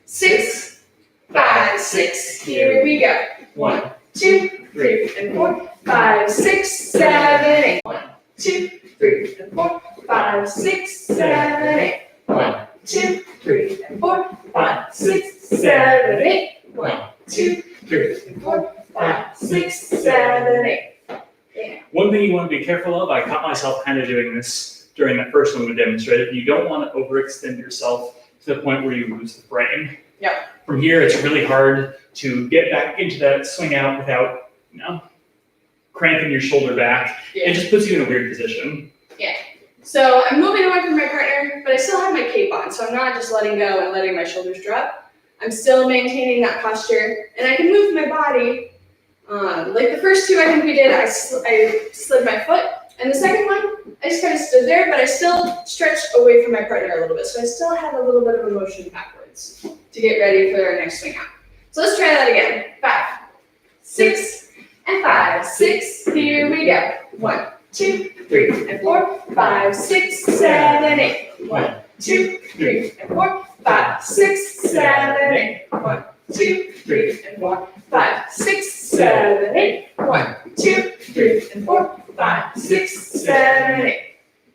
6, 5, 6. Here we go. 1, 2, 3, and 4, 5, 6, 7, 8. 1, 2, 3, and 4, 5, 6, 7, 8. 1, 2, 3, and 4, 5, 6, 7, 8. 1, 2, 3, and 4, 5, 6, 7, 8. Yeah. One thing you want to be careful of, I caught myself kind of doing this during that first one we demonstrated, you don't want to overextend yourself to the point where you lose the frame. Yep. From here, it's really hard to get back into that swing out without, cranking your shoulder back. Yeah. It just puts you in a weird position. So I'm moving away from my partner, but I still have my cape on, so I'm not just letting go and letting my shoulders drop. I'm still maintaining that posture, and I can move my body. Like the first two I think we did, I slid my foot, and the second one, I just kind of stood there, but I still stretched away from my partner a little bit, so I still had a little bit of a motion backwards to get ready for our next swing out. So let's try that again. 5, 6, and 5, 6. Here we go. 1, 2, 3, and 4, 5, 6, 7, 8. 1, 2, 3, and 4, 5, 6, 7, 8. 1, 2, 3, and 4, 5, 6, 7, 8. 1, 2, 3, and 4, 5, 6, 7, 8.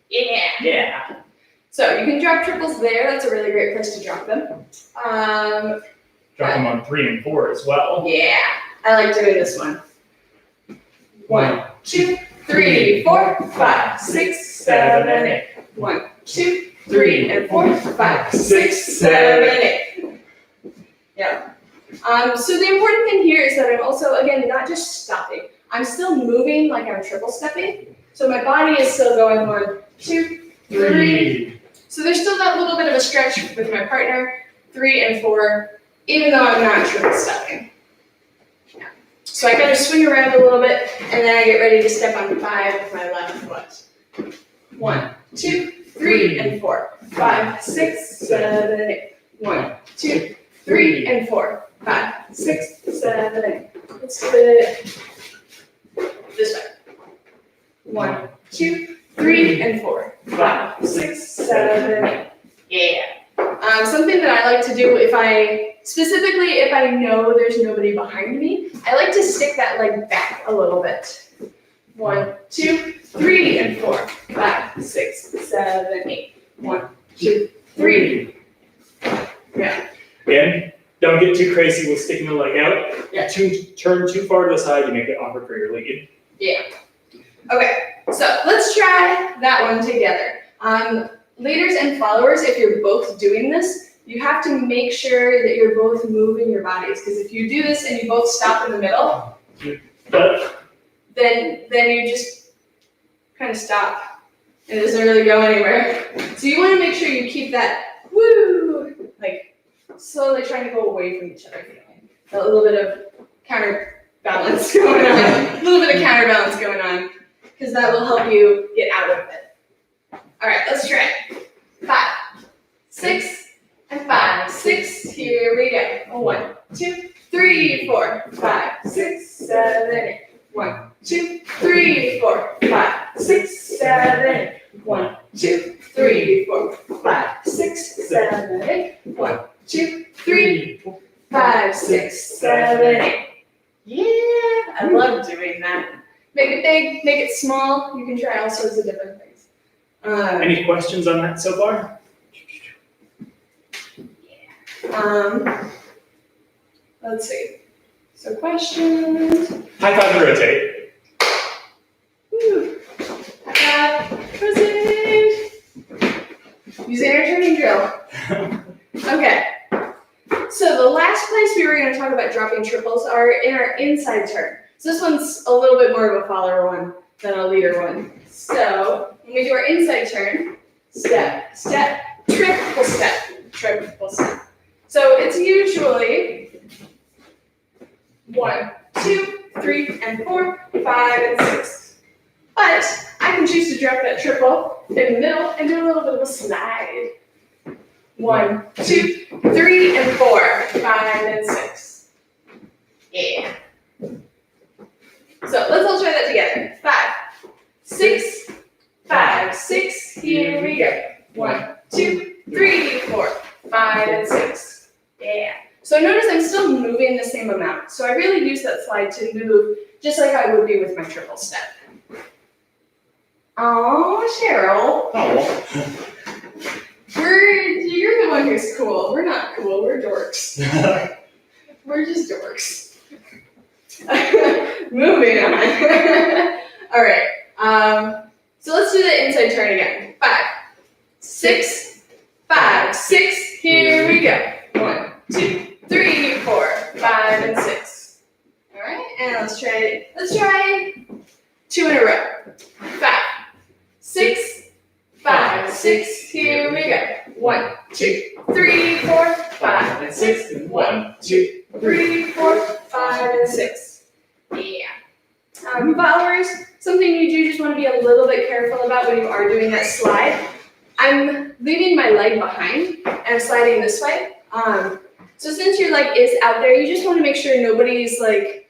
Yeah. Yeah. So you can drop triples there. That's a really great place to drop them. Drop them on 3 and 4 as well. Yeah, I like doing this one. 1, 2, 3, 4, 5, 6, 7, 8. 1, 2, 3, and 4, 5, 6, 7, 8. Yeah. So the important thing here is that I'm also, again, not just stopping. I'm still moving like I'm triple stepping. So my body is still going 1, 2, 3. So there's still that little bit of a stretch with my partner, 3 and 4, even though I'm not triple stepping. Yeah. So I kind of swing around a little bit, and then I get ready to step on 5 with my left foot. 1, 2, 3, and 4, 5, 6, 7, 8. 1, 2, 3, and 4, 5, 6, 7, 8. Let's do it this way. 1, 2, 3, and 4, 5, 6, 7, 8. Yeah. Something that I like to do if I know there's nobody behind me, I like to stick that leg back a little bit. 1, 2, 3, and 4, 5, 6, 7, 8. 1, 2, 3. Yeah. Again, don't get too crazy with sticking the leg out. Yeah. Turn too far to the side, you make it awkward for your lead. Yeah. Okay, so let's try that one together. Leaders and followers, if you're both doing this, you have to make sure that you're both moving your bodies, because if you do this and you both stop in the middle, then you just kind of stop. It doesn't really go anywhere. So you want to make sure you keep that woo, like slowly trying to go away from each other. A little bit of counterbalance going on, because that will help you get out of it. All right, let's try it. 5, 6, and 5, 6. Here we go. 1, 2, 3, 4, 5, 6, 7, 8. 1, 2, 3, 4, 5, 6, 2, 3, 4, 5, 6, 7, 8. 1, 2, 3, 5, 6, 7, 8. Yeah, I love doing that. Make it big, make it small. You can try all sorts of different things. Any questions on that so far? Let's see. So questions. High five and rotate. Woo. Present. Using our turning drill. Okay. So the last place we were going to talk about dropping triples are in our inside turn. So this one's a little bit more of a follower one than a leader one. So when we do our inside turn, step, step, triple step, triple step. So it's usually 1, 2, 3, and 4, 5, and 6. But I can choose to drop that triple in the middle and do a little bit of a slide. 1, 2, 3, and 4, 5, and 6. Yeah. So let's all try that together. 5, 6, 5, 6. Here we go. 1, 2, 3, 4, 5, and 6. Yeah. So notice I'm still moving the same amount. So I really use that slide to move just like I would be with my triple step. Oh, Cheryl. Oh. You're the one who's cool. We're not cool. We're dorks. We're just dorks. Moving on. All right. So let's do the inside turn again. 5, 6, 5, 6. Here we go. 1, 2, 3, 4, 5, and 6. All right. And let's try 2 in a row. 5, 6, 5, 6. Here we go. 1, 2, 3, 4, 5, and 6. 1, 2, 3, 4, 5, and 6. Yeah. Followers, something you do just want to be a little bit careful about when you are doing that slide. I'm leaving my leg behind and I'm sliding this way. So since your leg is out there, you just want to make sure nobody's like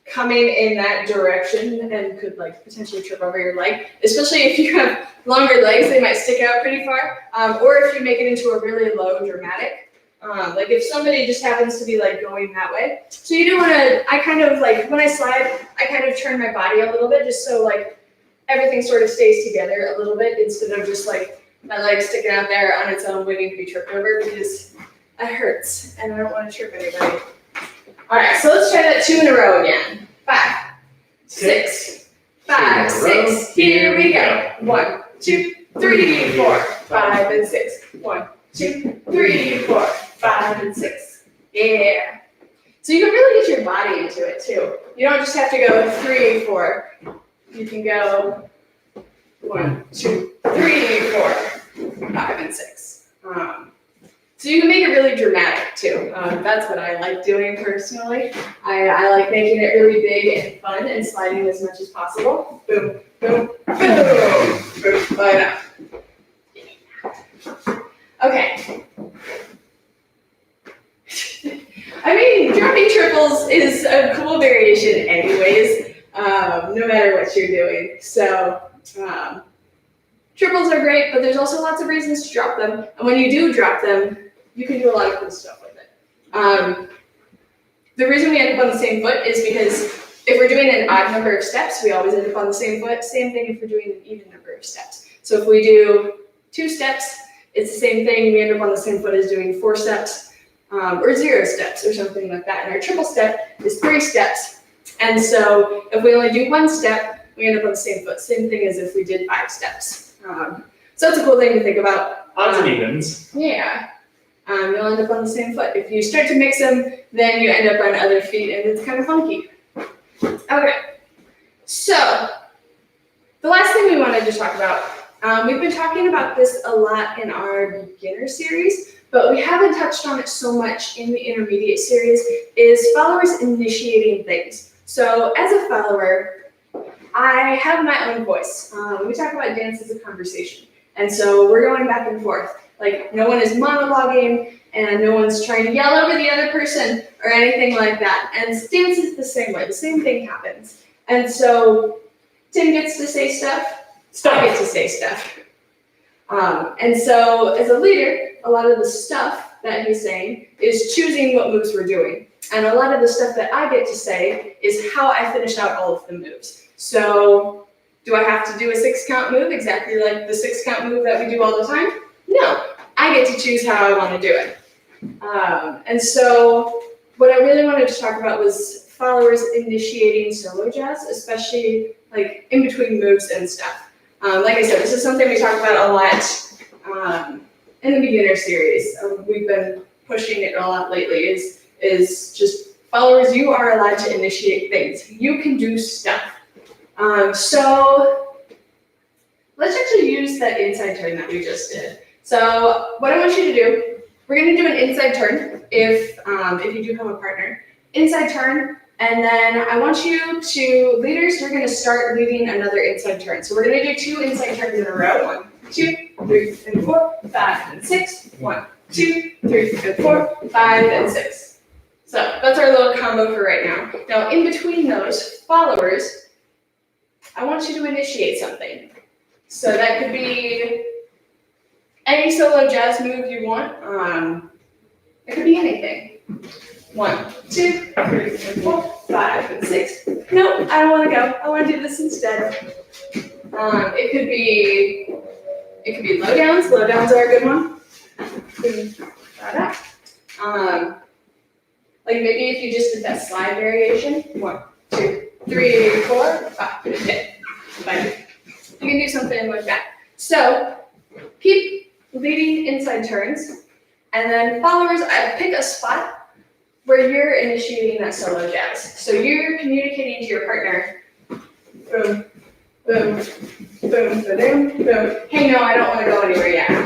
coming in that direction and could like potentially trip over your leg. Especially if you have longer legs, they might stick out pretty far. Or if you make it into a really low dramatic. Like if somebody just happens to be like going that way. So you do want to, I kind of like, when I slide, I kind of turn my body a little bit just so like everything sort of stays together a little bit instead of just like my leg sticking out there on its own waiting to be tripped over because it hurts and I don't want to trip anybody. All right, so let's try that 2 in a row again. 5, 6, 5, 6. Here we go. 1, 2, 3, 4, 5, and 6. 1, 2, 3, 4, 5, and 6. Yeah. So you can really get your body into it too. You don't just have to go 3, 4. You can go 1, 2, 3, 4, 5, and 6. So you can make it really dramatic too. That's what I like doing personally. I like making it really big and fun and sliding as much as possible. Boom, boom, boom, boom, like that. Okay. I mean, dropping triples is a cool variation anyways, no matter what you're doing. So triples are great, but there's also lots of reasons to drop them. And when you do drop them, you can do a lot of cool stuff with it. The reason we end up on the same foot is because if we're doing an odd number of steps, we always end up on the same foot. Same thing if we're doing an even number of steps. So if we do 2 steps, it's the same thing. We end up on the same foot as doing 4 steps or 0 steps or something like that. And our triple step is 3 steps. And so if we only do 1 step, we end up on the same foot. Same thing as if we did 5 steps. So it's a cool thing to think about. Odds and evens. Yeah. You'll end up on the same foot. If you start to mix them, then you end up on other feet, and it's kind of funky. Okay, so the last thing we wanted to talk about, we've been talking about this a lot in our beginner series, but we haven't touched on it so much in the intermediate series, is followers initiating things. So as a follower, I have my own voice. We talk about dance as a conversation, and so we're going back and forth. Like, no one is monologuing, and no one's trying to yell over the other person or anything like that. And dance is the same way. The same thing happens. And so Tim gets to say stuff. I get to say stuff. And so as a leader, a lot of the stuff that he's saying is choosing what moves we're doing. And a lot of the stuff that I get to say is how I finish out all of the moves. So do I have to do a 6-count move exactly like the 6-count move that we do all the time? No, I get to choose how I want to do it. And so what I really wanted to talk about was followers initiating solo jazz, especially like in between moves and stuff. Like I said, this is something we talk about a lot in the beginner series. We've been pushing it a lot lately is just followers, you are allowed to initiate things. You can do stuff. So let's actually use that inside turn that we just did. So what I want you to do, we're gonna do an inside turn if you do have a partner. Inside turn, and then I want you to, leaders, you're gonna start leading another inside turn. So we're gonna do 2 inside turns in a row. 1, 2, 3, and 4, 5, and 6. 1, 2, 3, and 4, 5, and 6. So that's our little combo for right now. Now in between those followers, I want you to initiate something. So that could be any solo jazz move you want. It could be anything. 1, 2, 3, and 4, 5, and 6. Nope, I don't want to go. I want to do this instead. It could be low downs. Low downs are a good one. Like maybe if you just did that slide variation. 1, 2, 3, 4, 5, and 6. You can do something like that. So keep leading inside turns, and then followers, pick a spot where you're initiating that solo jazz. So you're communicating to your partner, boom, boom, boom, boom, boom. Hey, no, I don't want to go anywhere yet. I'm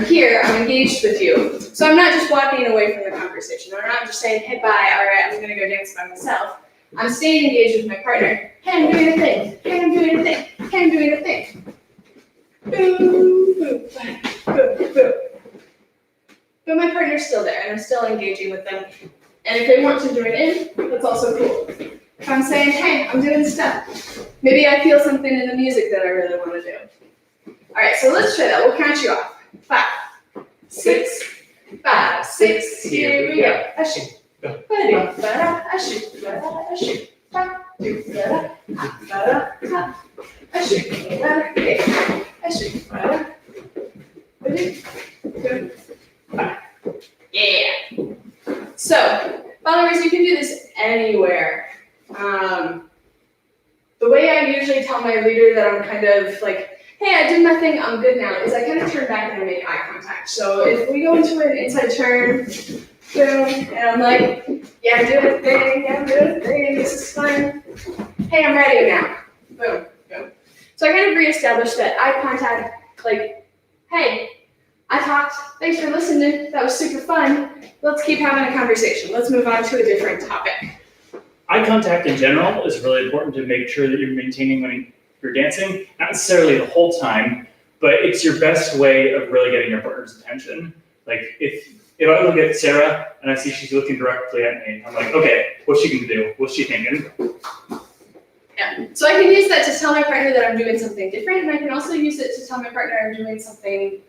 here. I'm engaged with you. So I'm not just walking away from the conversation. I'm not just saying, hey, bye, all right, I'm gonna go dance by myself. I'm staying engaged with my partner. Hey, I'm doing a thing. Hey, I'm doing a thing. Hey, I'm doing a thing. Boom, boom, boom, boom. But my partner's still there, and I'm still engaging with them. And if they want to join in, that's also cool. If I'm saying, hey, I'm doing stuff, maybe I feel something in the music that I really want to do. All right, so let's try that. We'll count you off. 5, 6, 5, 6. Here we go. I shoot. I shoot. I shoot. Yeah. So, followers, you can do this anywhere. The way I usually tell my leader that I'm kind of like, hey, I did my thing, I'm good now, is I kind of turn back and I make eye contact. So if we go into an inside turn, boom, and I'm like, yeah, I'm doing a thing, this is fun. Hey, I'm ready now. Boom, boom. So I kind of reestablished that eye contact, like, hey, I talked, thanks for listening, that was super fun. Let's keep having a conversation. Let's move on to a different topic. Eye contact in general is really important to make sure that you're maintaining when you're dancing, not necessarily the whole time, but it's your best way of really getting your partner's attention. Like if I look at Sarah and I see she's looking directly at me, I'm like, okay, what's she gonna do? What's she thinking? Yeah, so I can use that to tell my partner that I'm doing something different, and I can also use it to tell my partner I'm doing something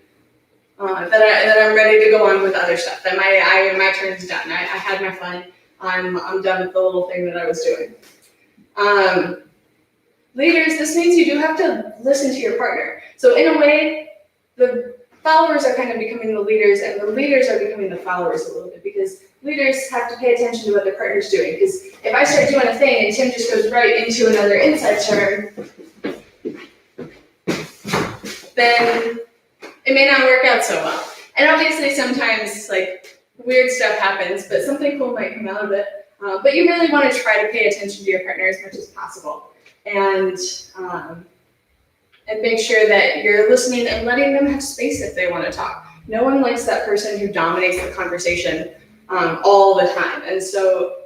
that I'm ready to go on with other stuff. That my turn's done. I had my fun. I'm done with the little thing that I was doing. Leaders, this means you do have to listen to your partner. So in a way, the followers are kind of becoming the leaders, and the leaders are becoming the followers a little bit, because leaders have to pay attention to what their partner's doing. Because if I start doing a thing and Tim just goes right into another inside turn, then it may not work out so well. And obviously sometimes like weird stuff happens, but something cool might come out of it. But you really want to try to pay attention to your partner as much as possible. And make sure that you're listening and letting them have space if they want to talk. No one likes that person who dominates the conversation all the time. And so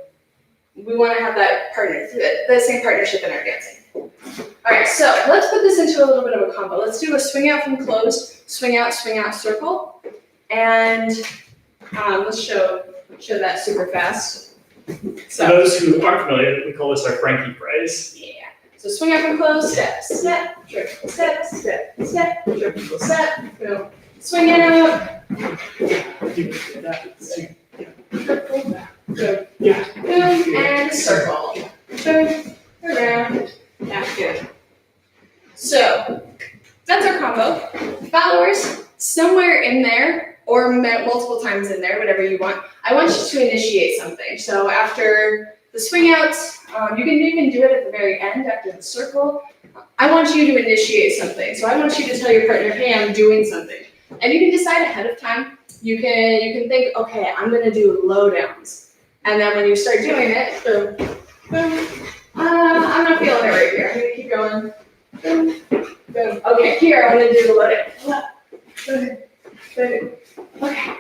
we want to have that same partnership in our dancing. All right, so let's put this into a little bit of a combo. Let's do a swing out from closed, swing out, circle. And let's show that super fast. For those who aren't familiar, we call this our Frankie phrase. Yeah. So swing up and close, step, step, triple step, step, step, triple step, boom. Swing out, triple back, boom, and circle. Boom, around, back, good. So, that's our combo. Followers, somewhere in there, or multiple times in there, whatever you want, I want you to initiate something. So after the swing outs, you can even do it at the very end after the circle. I want you to initiate something. So I want you to tell your partner, hey, I'm doing something. And you can decide ahead of time. You can think, okay, I'm gonna do low downs. And then when you start doing it, boom, boom, I'm not feeling it right here. I'm gonna keep going. Boom, boom. Okay, here I'm gonna do the low down. Boom, boom. Okay,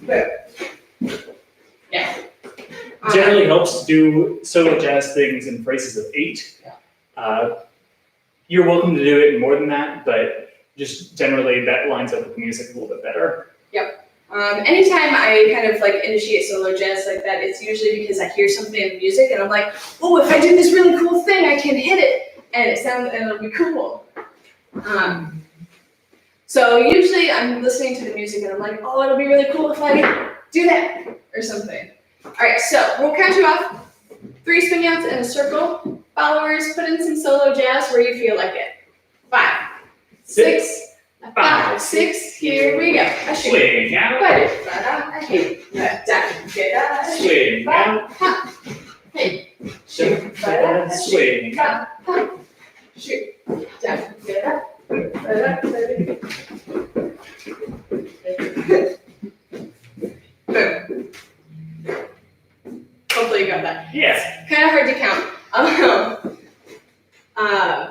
boom. Yeah. Generally helps to do solo jazz things in phrases of 8. You're welcome to do it more than that, but just generally that lines up with the music a little bit better. Anytime I kind of like initiate solo jazz like that, it's usually because I hear something in the music and I'm like, oh, if I do this really cool thing, I can hit it, and it'll be cool. So usually I'm listening to the music and I'm like, oh, it'll be really cool if I do that or something. All right, so we'll count you off. 3 swing outs and a circle. Followers, put in some solo jazz where you feel like it. 5, 6, 5, 6. Here we go. A shoot. Swing out. Hey, Swing out. Hey, Swing out. shoot. Boom. Hopefully you got that. Yes. Kind of hard to count.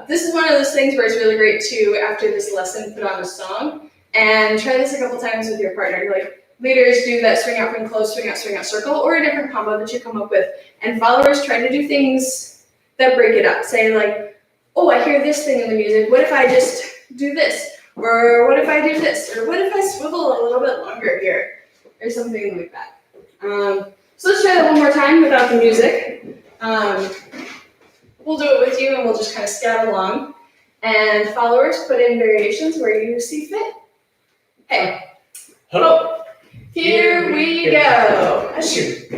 This is one of those things where it's really great to, after this lesson, put on a song and try this a couple times with your partner. Like leaders do that swing out from close, swing out circle, or a different combo that you come up with. And followers try to do things that break it up. Say like, oh, I hear this thing in the music. What if I just do this? Or what if I do this? Or what if I swivel a little bit longer here? Or something like that. So let's try that one more time without the music. We'll do it with you and we'll just kind of scout along. And followers, put in variations where you see fit. Hey, hope. Here we go. A shoot.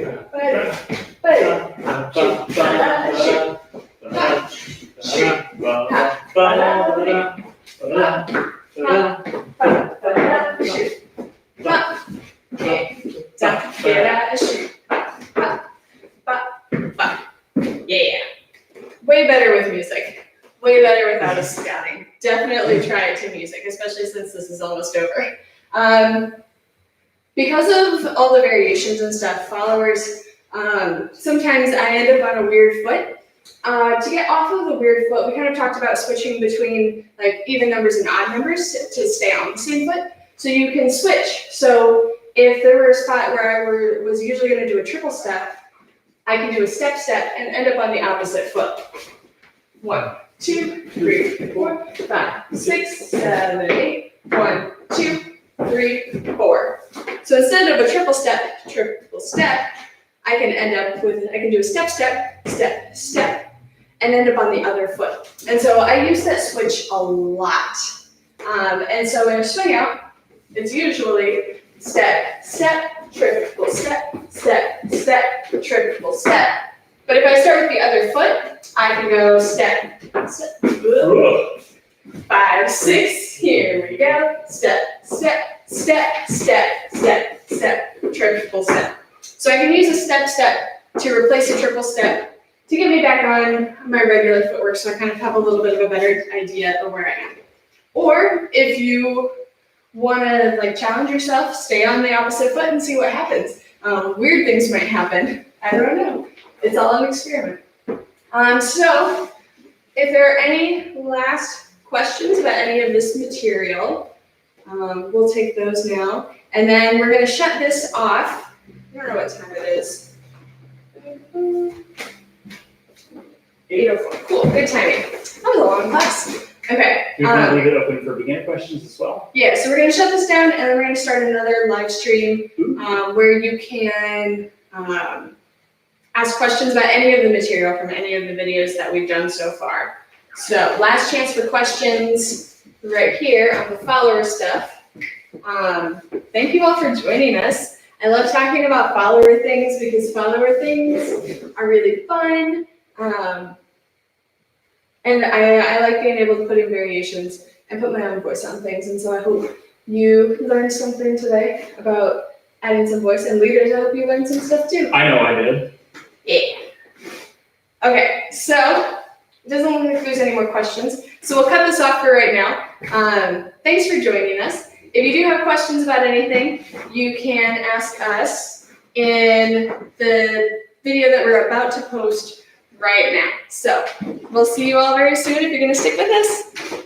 Yeah. Way better with music. Way better without us scouting. Definitely try it to music, especially since this is almost over. Because of all the variations and stuff, followers, sometimes I end up on a weird foot. To get off of the weird foot, we kind of talked about switching between like even numbers and odd numbers to stay on the same foot. So you can switch. So if there were a spot where I was usually going to do a triple step, I can do a step and end up on the opposite foot. 1, 2, 3, 4, 5, 6, 7, 8. 1, 2, 3, 4. So instead of a triple step, I can do a step, and end up on the other foot. And so I use that switch a lot. And so in a swing out, it's usually step, triple step, triple step. But if I start with the other foot, I can go step. 5, 6, here we go. Step, triple step. So I can use a step to replace a triple step to get me back on my regular footwork so I kind of have a little bit of a better idea of where I am. Or if you want to like challenge yourself, stay on the opposite foot and see what happens. Weird things might happen. I don't know. It's all an experiment. So if there are any last questions about any of this material, we'll take those now. And then we're going to shut this off. I don't know what time it is. 8:04. Cool. Good timing. That was a long class. Okay. You're going to leave it open for beginner questions as well? Yeah, so we're going to shut this down and then we're going to start another live stream where you can ask questions about any of the material from any of the videos that we've done so far. So last chance for questions right here on the follower stuff. Thank you all for joining us. I love talking about follower things because follower things are really fun. And I like being able to put in variations and put my own voice on things. And so I hope you learned something today about adding some voice. And leaders, I hope you learned some stuff too. I know I did. Yeah. Okay, so it doesn't look like there's any more questions. So we'll cut this off for right now. Thanks for joining us. If you do have questions about anything, you can ask us in the video that we're about to post right now. So we'll see you all very soon if you're going to stick with us.